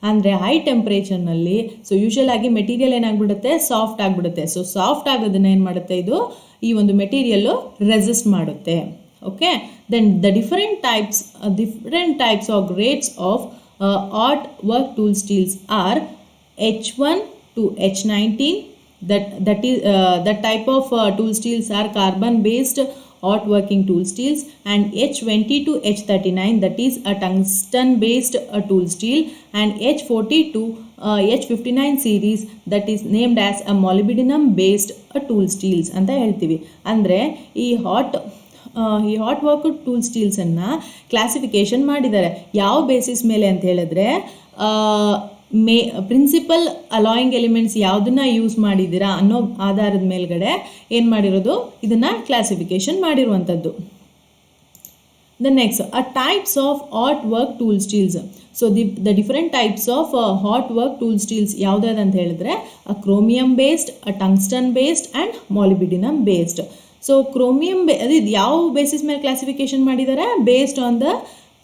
ಅಂದರೆ ಹೈ ಟೆಂಪ್ರೇಚರ್ನಲ್ಲಿ ಸೊ ಯೂಶಲ್ ಆಗಿ ಮೆಟೀರಿಯಲ್ ಏನಾಗ್ಬಿಡುತ್ತೆ, ಸಾಫ್ಟ್ ಆಗಿಬಿಡುತ್ತೆ. ಸೊ ಸಾಫ್ಟ್ ಆಗೋದನ್ನು ಏನು ಮಾಡುತ್ತೆ, ಇದು ಈ ಒಂದು ಮೆಟೀರಿಯಲ್ಲು ರೆಸಿಸ್ಟ್ ಮಾಡುತ್ತೆ. Okay, then the different types or grades of hot work tool steels are H1 to H19. That type of tool steels are carbon based hot working tool steels, and H20 to H39, that is a tungsten based tool steel, and H40 to H59 series, that is named as a molybdenum based tool steels ಅಂತ ಹೇಳ್ತೀವಿ. ಅಂದರೆ ಈ ಹಾಟ್ ವರ್ಕ್ ಟೂಲ್ ಸ್ಟೀಲ್ಸನ್ನು ಕ್ಲಾಸಿಫಿಕೇಷನ್ ಮಾಡಿದ್ದಾರೆ. ಯಾವ ಬೇಸಿಸ್ ಮೇಲೆ ಅಂತ ಹೇಳಿದ್ರೆ, ಪ್ರಿನ್ಸಿಪಲ್ ಅಲಾಯಿಂಗ್ ಎಲಿಮೆಂಟ್ಸ್ ಯಾವುದನ್ನ ಯೂಸ್ ಮಾಡಿದ್ದೀರಾ ಅನ್ನೋ ಆಧಾರದ ಮೇಲ್ಗಡೆ ಏನು ಮಾಡಿರೋದು, ಇದನ್ನು ಕ್ಲಾಸಿಫಿಕೇಷನ್ ಮಾಡಿರುವಂಥದ್ದು. The next are types of hot work tool steels. So the different types of hot work tool steels ಯಾವುದಾದ್ರು ಅಂತ ಹೇಳಿದ್ರೆ chromium based, tungsten based and molybdenum based. So chromium ಅದು ಯಾವ ಬೇಸಿಸ್ ಮೇಲೆ ಕ್ಲಾಸಿಫಿಕೇಶನ್ ಮಾಡಿದ್ದಾರೆ, based on the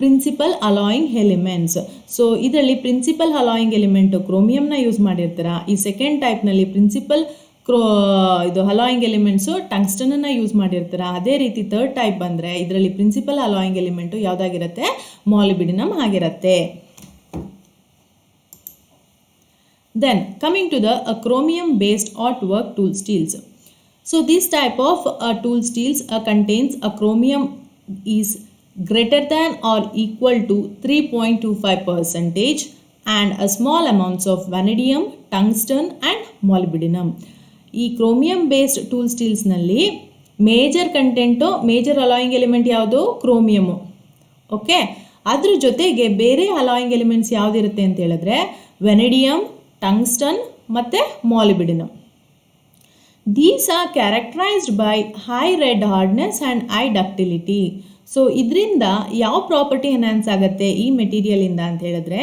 principal alloying elements. So ಇದರಲ್ಲಿ ಪ್ರಿನ್ಸಿಪಲ್ ಅಲಾಯಿಂಗ್ ಎಲಿಮೆಂಟ್ ಕ್ರೋಮಿಯಂನ ಯೂಸ್ ಮಾಡಿರ್ತೀರ. ಈ ಸೆಕೆಂಡ್ ಟೈಪ್ನಲ್ಲಿ ಪ್ರಿನ್ಸಿಪಲ್ ಇದು ಅಲಾಯಿಂಗ್ ಎಲಿಮೆಂಟ್ಸು ಟಂಗ್ಸ್ಟನನ್ನು ಯೂಸ್ ಮಾಡಿರ್ತೀರ. ಅದೇ ರೀತಿ ಥರ್ಡ್ ಟೈಪ್ ಬಂದರೆ ಇದರಲ್ಲಿ ಪ್ರಿನ್ಸಿಪಲ್ ಅಲಾಯಿಂಗ್ ಎಲಿಮೆಂಟು ಯಾವುದಾಗಿರುತ್ತೆ, ಮಾಲಿಬ್ಡಿನಮ್ ಆಗಿರುತ್ತೆ. Then coming to the chromium based artwork tool steels. So this type of tool steels contains a chromium is greater than or equal to 3.25% and a small amounts of vanadium, tungsten and molybdenum. ಈ ಕ್ರೋಮಿಯಂ ಬೇಸ್ಡ್ ಟೂಲ್ ಸ್ಟೀಲ್ಸ್ನಲ್ಲಿ major content, major alloying element ಯಾವುದು, ಕ್ರೋಮಿಯಮು. ಓಕೆ, ಅದ್ರ ಜೊತೆಗೆ ಬೇರೆ ಅಲಾಯಿಂಗ್ ಎಲಿಮೆಂಟ್ಸ್ ಯಾವುದಿರುತ್ತೆ ಅಂತ ಹೇಳಿದ್ರೆ ವೆನೆಡಿಯಮ್, ಟಂಗ್ಸ್ಟನ್ ಮತ್ತು molybdenum. These are characterized by high red hardness and high ductility. So ಇದರಿಂದ ಯಾವ ಪ್ರಾಪರ್ಟಿ ಎನ್ಹಾನ್ಸ್ ಆಗುತ್ತೆ ಈ ಮೆಟೀರಿಯಲಿಂದ ಅಂತ ಹೇಳಿದ್ರೆ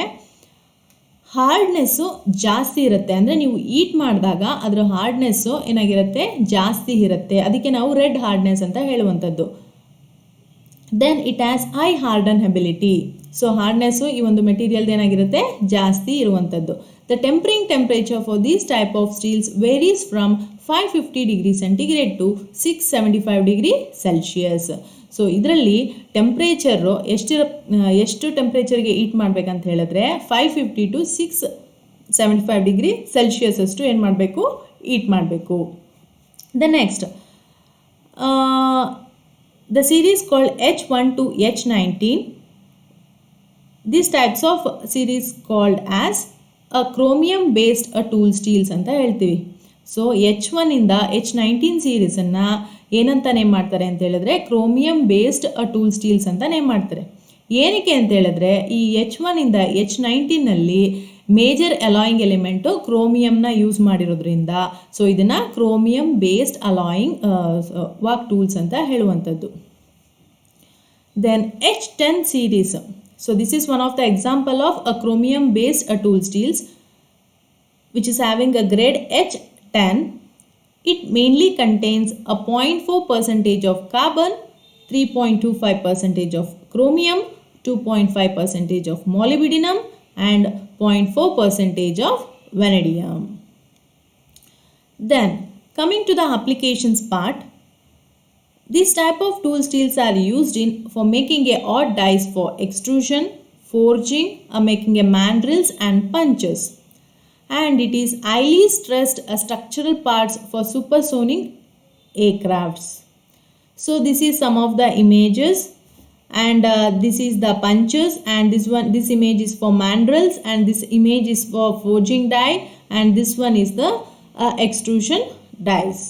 ಹಾರ್ಡ್ನೆಸ್ಸು ಜಾಸ್ತಿ ಇರುತ್ತೆ. ಅಂದರೆ ನೀವು ಈಟ್ ಮಾಡಿದಾಗ ಅದರ ಹಾರ್ಡ್ನೆಸ್ಸು ಏನಾಗಿರುತ್ತೆ, ಜಾಸ್ತಿ ಇರುತ್ತೆ. ಅದಕ್ಕೆ ನಾವು ರೆಡ್ ಹಾರ್ಡ್ನೆಸ್ ಅಂತ ಹೇಳುವಂಥದ್ದು. Then it has high harden ability. So hardness ಈ ಒಂದು ಮೆಟೀರಿಯಲ್ದು ಏನಾಗಿರುತ್ತೆ, ಜಾಸ್ತಿ ಇರುವಂಥದ್ದು. The tempering temperature for these type of steels varies from 550 degree centigrade to 675 degree Celsius. So ಇದರಲ್ಲಿ ಟೆಂಪ್ರೇಚರು ಎಷ್ಟು ಟೆಂಪ್ರೇಚರ್ಗೆ ಈಟ್ ಮಾಡಬೇಕಂತ ಹೇಳಿದ್ರೆ 550 to 675 ಡಿಗ್ರಿ ಸೆಲ್ಸಿಯಸ್ ಅಷ್ಟು ಏನು ಮಾಡಬೇಕು, ಈಟ್ ಮಾಡಬೇಕು. The next the series called H1 to H19. These types of series called as a chromium based tool steels ಅಂತ ಹೇಳ್ತೀವಿ. ಸೊ H1 ಇಂದ H19 ಸೀರೀಸನ್ನು ಏನಂತ ನೇಮ್ ಮಾಡ್ತಾರೆ ಅಂತ ಹೇಳಿದ್ರೆ ಕ್ರೋಮಿಯಂ ಬೇಸ್ಡ್ ಟೂಲ್ ಸ್ಟೀಲ್ಸ್ ಅಂತ ನೇಮ್ ಮಾಡ್ತಾರೆ. ಏನಕ್ಕೆ ಅಂತ ಹೇಳಿದ್ರೆ ಈ H1 ಇಂದ H19ನಲ್ಲಿ ಮೇಜರ್ ಅಲಾಯಿಂಗ್ ಎಲಿಮೆಂಟು ಕ್ರೋಮಿಯಂನ ಯೂಸ್ ಮಾಡಿರೋದ್ರಿಂದ ಸೊ ಇದನ್ನು chromium based alloying work tools ಅಂತ ಹೇಳುವಂಥದ್ದು. Then H10 series. So this is one of the example of a chromium based tool steels which is having a grade H10. It mainly contains a 0.4% of carbon, 3.25% of chromium, 2.5% of molybdenum and 0.4% of vanadium. Then coming to the applications part, this type of tool steels are used for making a odd dies for extrusion, forging, making a mandrels and punches. And it is highly stressed structural parts for supersonic aircrafts. So this is some of the images and this is the punches and this image is for mandrels and this image is for forging die and this one is the extrusion dies.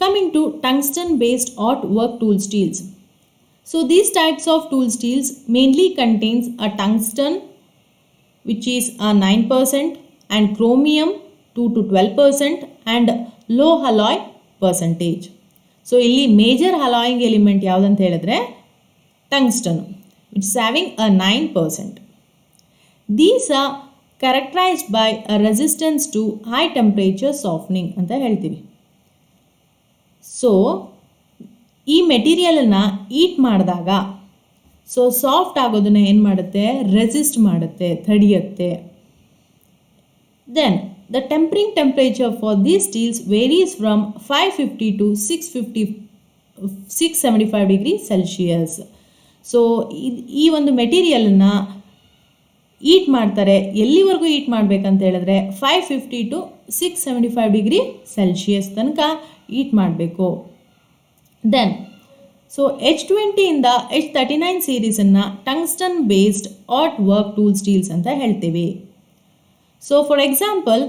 Coming to tungsten based artwork tool steels. So these types of tool steels mainly contains a tungsten which is 9% and chromium 2 to 12% and low alloy percentage. So ಇಲ್ಲಿ ಮೇಜರ್ ಅಲಾಯಿಂಗ್ ಎಲಿಮೆಂಟ್ ಯಾವುದಂತ ಹೇಳಿದ್ರೆ tungsten which is having a 9%. These are characterized by a resistance to high temperature softening ಅಂತ ಹೇಳ್ತೀವಿ. ಸೊ ಈ ಮೆಟೀರಿಯಲನ್ನು ಈಟ್ ಮಾಡಿದಾಗ ಸೊ ಸಾಫ್ಟ್ ಆಗೋದನ್ನು ಏನು ಮಾಡುತ್ತೆ, ರೆಸಿಸ್ಟ್ ಮಾಡುತ್ತೆ, ತಡೆಯುತ್ತೆ. Then the tempering temperature for these steels varies from 550 to 675 degree Celsius. So ಈ ಒಂದು ಮೆಟೀರಿಯಲನ್ನು ಈಟ್ ಮಾಡ್ತಾರೆ. ಎಲ್ಲಿವರೆಗೂ ಈಟ್ ಮಾಡಬೇಕಂತ ಹೇಳಿದ್ರೆ 550 to 675 ಡಿಗ್ರಿ ಸೆಲ್ಸಿಯಸ್ ತನಕ ಈಟ್ ಮಾಡಬೇಕು. ದೆನ್ ಸೊ H20 ಇಂದ H39 ಸೀರೀಸನ್ನು tungsten based hot work tool steels ಅಂತ ಹೇಳ್ತೀವಿ. So for example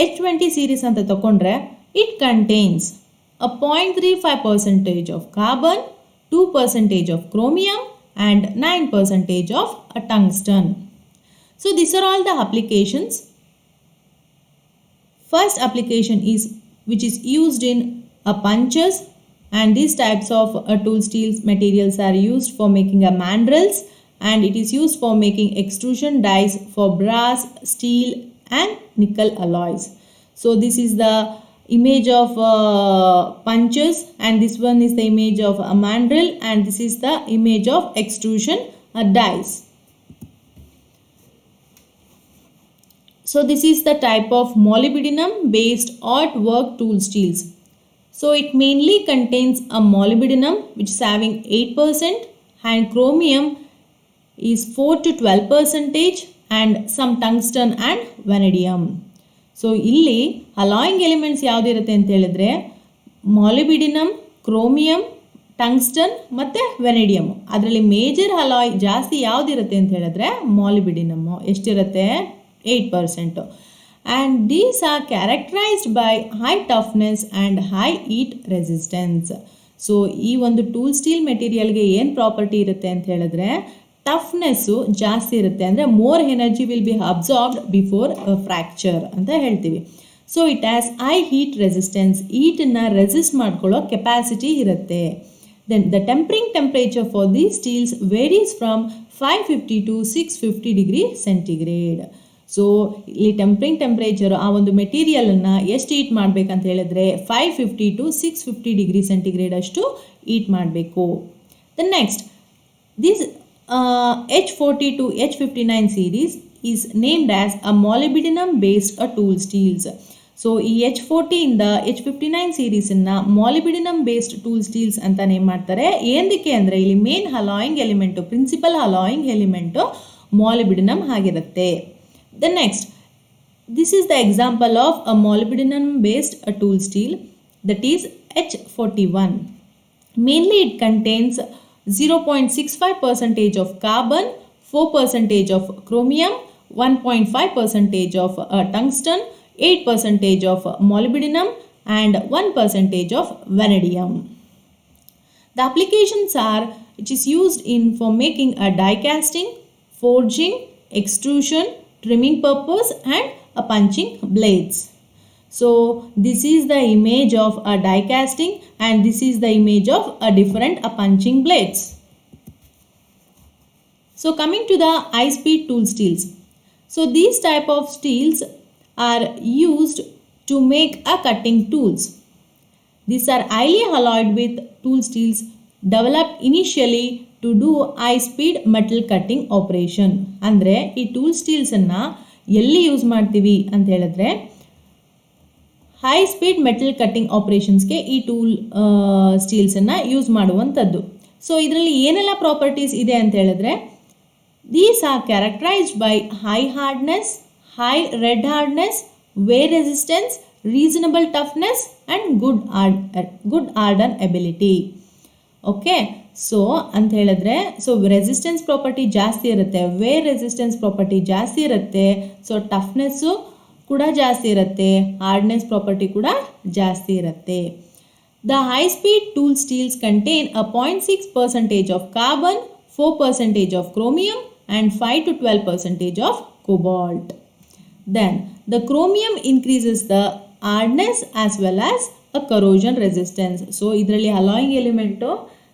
H20 series ಅಂತ ತಗೊಂಡ್ರೆ it contains a 0.35% of carbon, 2% of chromium and 9% of tungsten. So these are all the applications. First application is which is used in punches, and these types of tool steels materials are used for making a mandrels and it is used for making extrusion dies for brass, steel and nickel alloys. So this is the image of punches, and this one is the image of a mandrel, and this is the image of extrusion dies. So this is the type of molybdenum based artwork tool steels. So it mainly contains a molybdenum which is having 8% and chromium is 4 to 12% and some tungsten and vanadium. So ಇಲ್ಲಿ ಅಲಾಯಿಂಗ್ ಎಲಿಮೆಂಟ್ಸ್ ಯಾವುದಿರುತ್ತೆ ಅಂತ ಹೇಳಿದ್ರೆ ಮಾಲಿಬಿಡಿನಮ್, ಕ್ರೋಮಿಯಂ, ಟಂಗ್ಸ್ಟನ್ ಮತ್ತು ವೆನೆಡಿಯಮ್. ಅದರಲ್ಲಿ ಮೇಜರ್ ಅಲಾಯ್ ಜಾಸ್ತಿ ಯಾವುದಿರುತ್ತೆ ಅಂತ ಹೇಳಿದ್ರೆ ಮಾಲಿಬಿಡಿನಮ್ಮು. ಎಷ್ಟಿರುತ್ತೆ? 8%. And these are characterized by high toughness and high heat resistance. So ಈ ಒಂದು ಟೂಲ್ ಸ್ಟೀಲ್ ಮೆಟೀರಿಯಲ್ಗೆ ಏನು ಪ್ರಾಪರ್ಟಿ ಇರುತ್ತೆ ಅಂತ ಹೇಳಿದ್ರೆ ಟಫ್ನೆಸ್ಸು ಜಾಸ್ತಿ ಇರುತ್ತೆ, ಅಂದರೆ more energy will be absorbed before fracture ಅಂತ ಹೇಳ್ತೀವಿ. So it has high heat resistance, ಹೀಟನ್ನು ರೆಸಿಸ್ಟ್ ಮಾಡ್ಕೊಳ್ಳೋ ಕೆಪಾಸಿಟಿ ಇರುತ್ತೆ. Then the tempering temperature for these steels varies from 550 to 650 degree centigrade. So ಇಲ್ಲಿ ಟೆಂಪರಿಂಗ್ ಟೆಂಪ್ರೇಚರು ಆ ಒಂದು ಮೆಟೀರಿಯಲನ್ನು ಎಷ್ಟು ಹೀಟ್ ಮಾಡಬೇಕಂತ ಹೇಳಿದ್ರೆ 550 to 650 ಡಿಗ್ರಿ ಸೆಂಟಿಗ್ರೇಡ್ ಅಷ್ಟು ಹೀಟ್ ಮಾಡಬೇಕು. The next this H40 to H59 series is named as a molybdenum based tool steels. So ಈ H40 ಇಂದ H59 ಸೀರೀಸನ್ನು ಮಾಲಿಬಿಡಿನಮ್ ಬೇಸ್ಡ್ ಟೂಲ್ ಸ್ಟೀಲ್ಸ್ ಅಂತ ನೇಮ್ ಮಾಡ್ತಾರೆ. ಏನಕ್ಕೆ ಅಂದರೆ ಇಲ್ಲಿ main alloying element, principal alloying element molybdenum ಆಗಿರುತ್ತೆ. The next, this is the example of a molybdenum based tool steel, that is H41. Mainly it contains 0.65% of carbon, 4% of chromium, 1.5% of tungsten, 8% of molybdenum and 1% of vanadium. The applications are, it is used for making a die casting, forging, extrusion, trimming purpose and punching blades. So this is the image of a die casting and this is the image of a different punching blades. So coming to the high speed tool steels. So these type of steels are used to make a cutting tools. These are highly alloyed with tool steels developed initially to do high speed metal cutting operation. ಅಂದರೆ ಈ ಟೂಲ್ ಸ್ಟೀಲ್ಸನ್ನು ಎಲ್ಲಿ ಯೂಸ್ ಮಾಡ್ತೀವಿ ಅಂತ ಹೇಳಿದ್ರೆ ಹೈ ಸ್ಪೀಡ್ ಮೆಟಲ್ ಕಟ್ಟಿಂಗ್ ಆಪರೇಷನ್ಸ್ಗೆ ಈ ಟೂಲ್ ಸ್ಟೀಲ್ಸನ್ನು ಯೂಸ್ ಮಾಡುವಂಥದ್ದು. ಸೊ ಇದರಲ್ಲಿ ಏನೆಲ್ಲ ಪ್ರಾಪರ್ಟೀಸ್ ಇದೆ ಅಂತ ಹೇಳಿದ್ರೆ these are characterized by high hardness, high red hardness, wear resistance, reasonable toughness and good hardenability. Okay, so ಅಂತ ಹೇಳಿದ್ರೆ ಸೊ ರೆಸಿಸ್ಟೆನ್ಸ್ ಪ್ರಾಪರ್ಟಿ ಜಾಸ್ತಿ ಇರುತ್ತೆ, ವೇರ್ ರೆಸಿಸ್ಟೆನ್ಸ್ ಪ್ರಾಪರ್ಟಿ ಜಾಸ್ತಿ ಇರುತ್ತೆ, ಸೊ ಟಫ್ನೆಸ್ಸು ಕೂಡ ಜಾಸ್ತಿ ಇರುತ್ತೆ, ಹಾರ್ಡ್ನೆಸ್ ಪ್ರಾಪರ್ಟಿ ಕೂಡ ಜಾಸ್ತಿ ಇರುತ್ತೆ. The high speed tool steels contain a 0.6% of carbon, 4% of chromium and 5 to 12% of cobalt. Then the chromium increases the hardness as well as a corrosion resistance. So ಇದರಲ್ಲಿ ಅಲಾಯಿಂಗ್ ಎಲಿಮೆಂಟು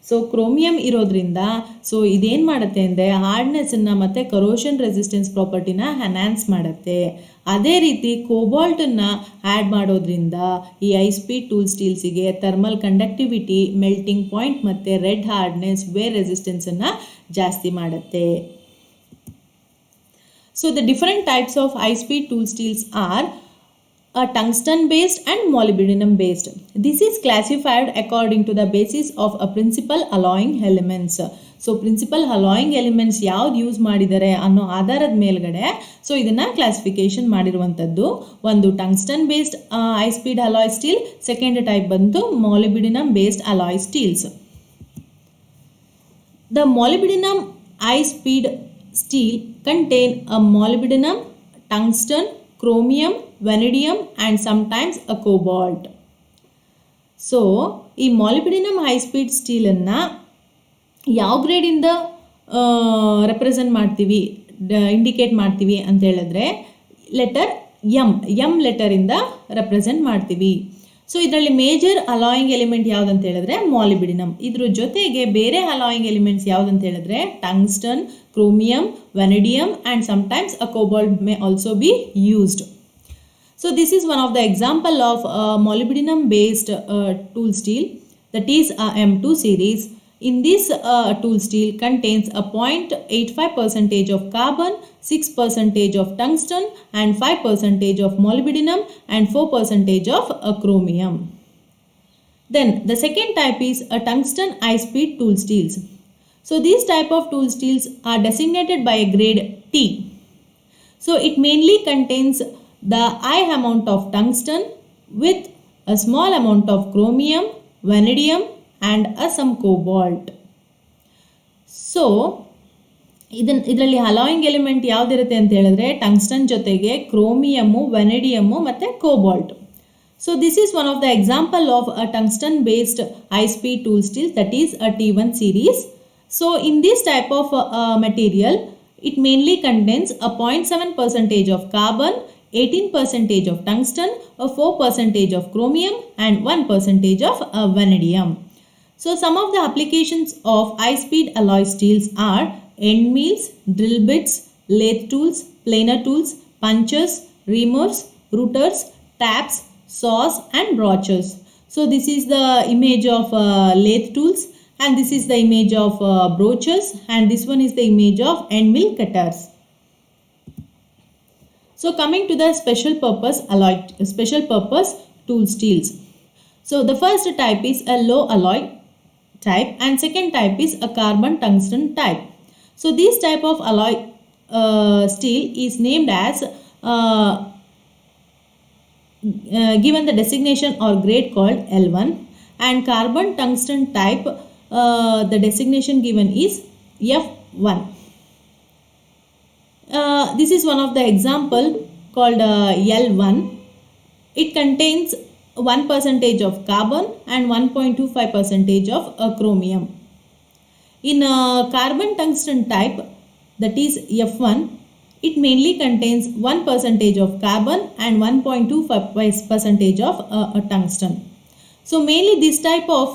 ಸೊ ಕ್ರೋಮಿಯಂ ಇರೋದ್ರಿಂದ ಸೊ ಇದೇನು ಮಾಡುತ್ತೆ ಅಂದರೆ ಹಾರ್ಡ್ನೆಸ್ಸನ್ನು ಮತ್ತು ಕರೋಷನ್ ರೆಸಿಸ್ಟೆನ್ಸ್ ಪ್ರಾಪರ್ಟಿನ ಎನ್ಹ್ಯಾನ್ಸ್ ಮಾಡುತ್ತೆ. ಅದೇ ರೀತಿ ಕೋಬಾಲ್ಟನ್ನು ಆ್ಯಡ್ ಮಾಡೋದ್ರಿಂದ ಈ ಹೈ ಸ್ಪೀಡ್ ಟೂಲ್ ಸ್ಟೀಲ್ಸಿಗೆ ಥರ್ಮಲ್ ಕಂಡಕ್ಟಿವಿಟಿ, ಮೆಲ್ಟಿಂಗ್ ಪಾಯಿಂಟ್ ಮತ್ತು ರೆಡ್ ಹಾರ್ಡ್ನೆಸ್, ವೇರ್ ರೆಸಿಸ್ಟೆನ್ಸನ್ನು ಜಾಸ್ತಿ ಮಾಡುತ್ತೆ. So the different types of high speed tool steels are tungsten based and molybdenum based. This is classified according to the basis of a principal alloying elements. So principal alloying elements ಯಾವ್ದು ಯೂಸ್ ಮಾಡಿದ್ದಾರೆ ಅನ್ನೋ ಆಧಾರದ ಮೇಲ್ಗಡೆ ಸೊ ಇದನ್ನು ಕ್ಲಾಸಿಫಿಕೇಶನ್ ಮಾಡಿರುವಂಥದ್ದು. ಒಂದು tungsten based high speed alloy steel, second type ಬಂತು molybdenum based alloy steels. The molybdenum high speed steel contain a molybdenum, tungsten, chromium, vanadium and sometimes a cobalt. So ಈ ಮಾಲಿಬಿಡಿನಮ್ ಹೈ ಸ್ಪೀಡ್ ಸ್ಟೀಲನ್ನು ಯಾವ ಗ್ರೇಡಿಂದ ರೆಪ್ರೆಸೆಂಟ್ ಮಾಡ್ತೀವಿ, ಇಂಡಿಕೇಟ್ ಮಾಡ್ತೀವಿ ಅಂತ ಹೇಳಿದ್ರೆ ಲೆಟರ್ ಎಮ್ ಲೆಟರಿಂದ ರೆಪ್ರೆಸೆಂಟ್ ಮಾಡ್ತೀವಿ. ಸೊ ಇದರಲ್ಲಿ ಮೇಜರ್ ಅಲಾಯಿಂಗ್ ಎಲಿಮೆಂಟ್ ಯಾವುದಂತ ಹೇಳಿದ್ರೆ ಮಾಲಿಬಿಡಿನಮ್. ಇದ್ರ ಜೊತೆಗೆ ಬೇರೆ ಅಲಾಯಿಂಗ್ ಎಲಿಮೆಂಟ್ಸ್ ಯಾವುದಂತ ಹೇಳಿದ್ರೆ tungsten, chromium, vanadium and sometimes a cobalt may also be used. So this is one of the example of molybdenum based tool steel, that is a M2 series. In this tool steel contains a 0.85 percentage of carbon, 6 percentage of tungsten and 5 percentage of molybdenum and 4 percentage of chromium. Then the second type is a tungsten high speed tool steels. So these type of tool steels are designated by a grade T. So it mainly contains the high amount of tungsten with a small amount of chromium, vanadium and some cobalt. So ಇದರಲ್ಲಿ ಅಲಾಯಿಂಗ್ ಎಲಿಮೆಂಟ್ ಯಾವುದಿರುತ್ತೆ ಅಂತ ಹೇಳಿದ್ರೆ ಟಂಗ್ಸ್ಟನ್ ಜೊತೆಗೆ ಕ್ರೋಮಿಯಮ್ಮು, ವೆನೆಡಿಯಮ್ಮು ಮತ್ತು cobalt. So this is one of the example of a tungsten based high speed tool steel, that is a T1 series. So in this type of material, it mainly contains a 0.7 percentage of carbon, 18 percentage of tungsten, a 4 percentage of chromium and 1 percentage of vanadium. So some of the applications of high speed alloy steels are end mills, drill bits, lathe tools, planer tools, punchers, reamers, routers, taps, saws and broachers. So this is the image of lathe tools and this is the image of broachers and this one is the image of end mill cutters. So coming to the special purpose tool steels. So the first type is a low alloy type and second type is a carbon tungsten type. So this type of alloy steel is named as given the designation or grade called L1, and carbon tungsten type the designation given is F1. This is one of the example called L1. It contains 1 percentage of carbon and 1.25 percentage of chromium. In carbon tungsten type, that is F1, it mainly contains 1 percentage of carbon and 1.25 percentage of tungsten. So mainly this type of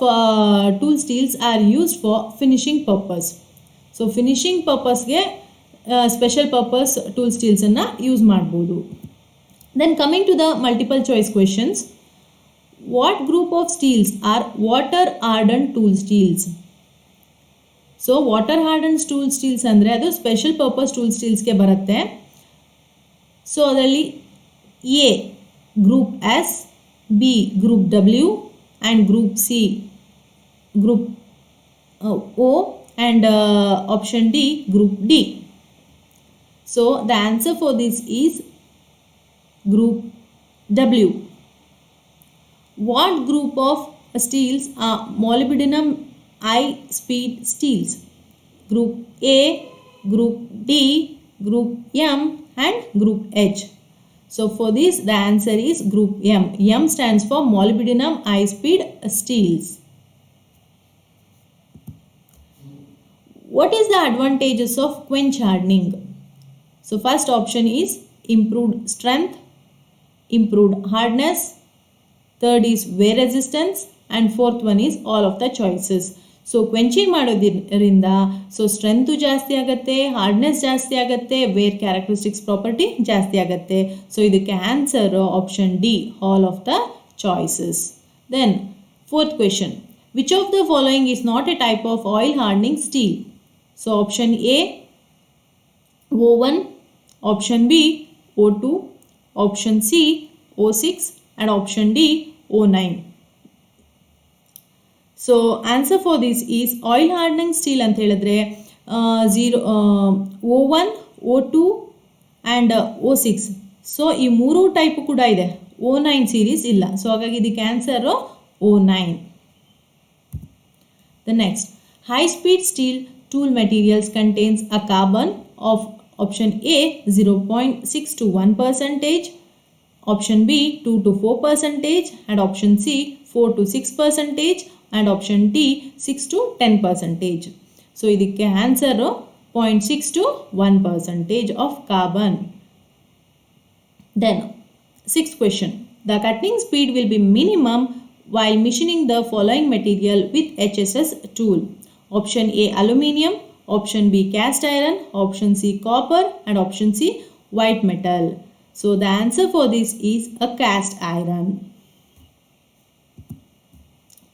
tool steels are used for finishing purpose. So finishing purpose ge special purpose tool steels anna use ಮಾಡಬಹುದು. Then coming to the multiple choice questions, what group of steels are water hardened tool steels? So water hardened tool steels ಅಂದರೆ ಅದು ಸ್ಪೆಷಲ್ ಪರ್ಪಸ್ ಟೂಲ್ ಸ್ಟೀಲ್ಸ್ಗೆ ಬರುತ್ತೆ. ಸೊ ಅದರಲ್ಲಿ A group S, B group W and group C group O and option D group D. So the answer for this is group W. What group of steels are molybdenum high speed steels? Group A, group D, group M and group H. So for this the answer is group M. M stands for molybdenum high speed steels. What is the advantages of quench hardening? So first option is improved strength, improved hardness, third is wear resistance and fourth one is all of the choices. So quenching ಮಾಡೋದ್ರಿಂದ ಸೊ ಸ್ಟ್ರೆಂತು ಜಾಸ್ತಿ ಆಗುತ್ತೆ, ಹಾರ್ಡ್ನೆಸ್ ಜಾಸ್ತಿ ಆಗುತ್ತೆ, ವೇರ್ ಕ್ಯಾರೆಕ್ಟರಿಸ್ಟಿಕ್ಸ್ ಪ್ರಾಪರ್ಟಿ ಜಾಸ್ತಿ ಆಗುತ್ತೆ. ಸೊ ಇದಕ್ಕೆ answer option D all of the choices. Then fourth question, which of the following is not a type of oil hardening steel? So option A O1, option B O2, option C O6 and option D O9. So answer for this is oil hardening steel ಅಂತ ಹೇಳಿದ್ರೆ O1, O2 and O6. So ಈ ಮೂರು ಟೈಪ್ ಕೂಡ ಇದೆ, O9 ಸೀರೀಸ್ ಇಲ್ಲ. ಸೊ ಹಾಗಾಗಿ ಇದಕ್ಕೆ answer O9. The next, high speed steel tool materials contains a carbon of option A 0.6 to 1 percentage, option B 2 to 4 percentage and option C 4 to 6 percentage and option D 6 to 10 percentage. So ಇದಕ್ಕೆ answer 0.6 to 1 percentage of carbon. Then sixth question, the cutting speed will be minimum while machining the following material with HSS tool. Option A aluminium, option B cast iron, option C copper and option C white metal. So the answer for this is a cast iron.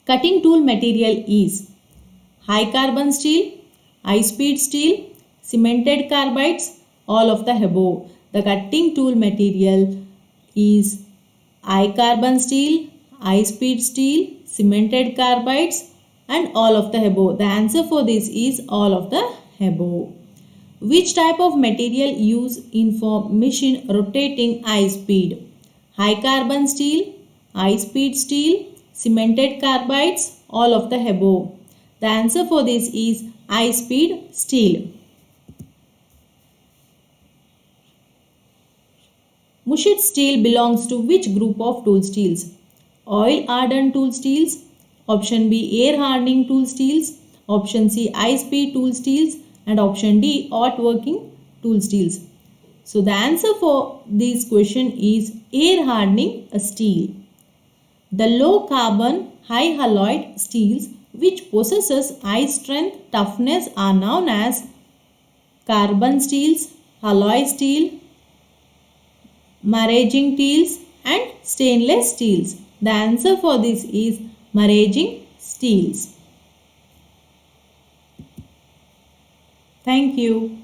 Cutting tool material is high carbon steel, high speed steel, cemented carbides, all of the above. The cutting tool material is high carbon steel, high speed steel, cemented carbides and all of the above. The answer for this is all of the above. Which type of material used in for machine rotating high speed? High carbon steel, high speed steel, cemented carbides, all of the above. The answer for this is high speed steel. Mushed steel belongs to which group of tool steels? Oil hardened tool steels, option B air hardening tool steels, option C high speed tool steels and option D hot working tool steels. So the answer for this question is air hardening steel. The low carbon high alloyed steels which possesses high strength toughness are known as carbon steels, alloy steel, maraging steels and stainless steels. The answer for this is maraging steels. Thank you.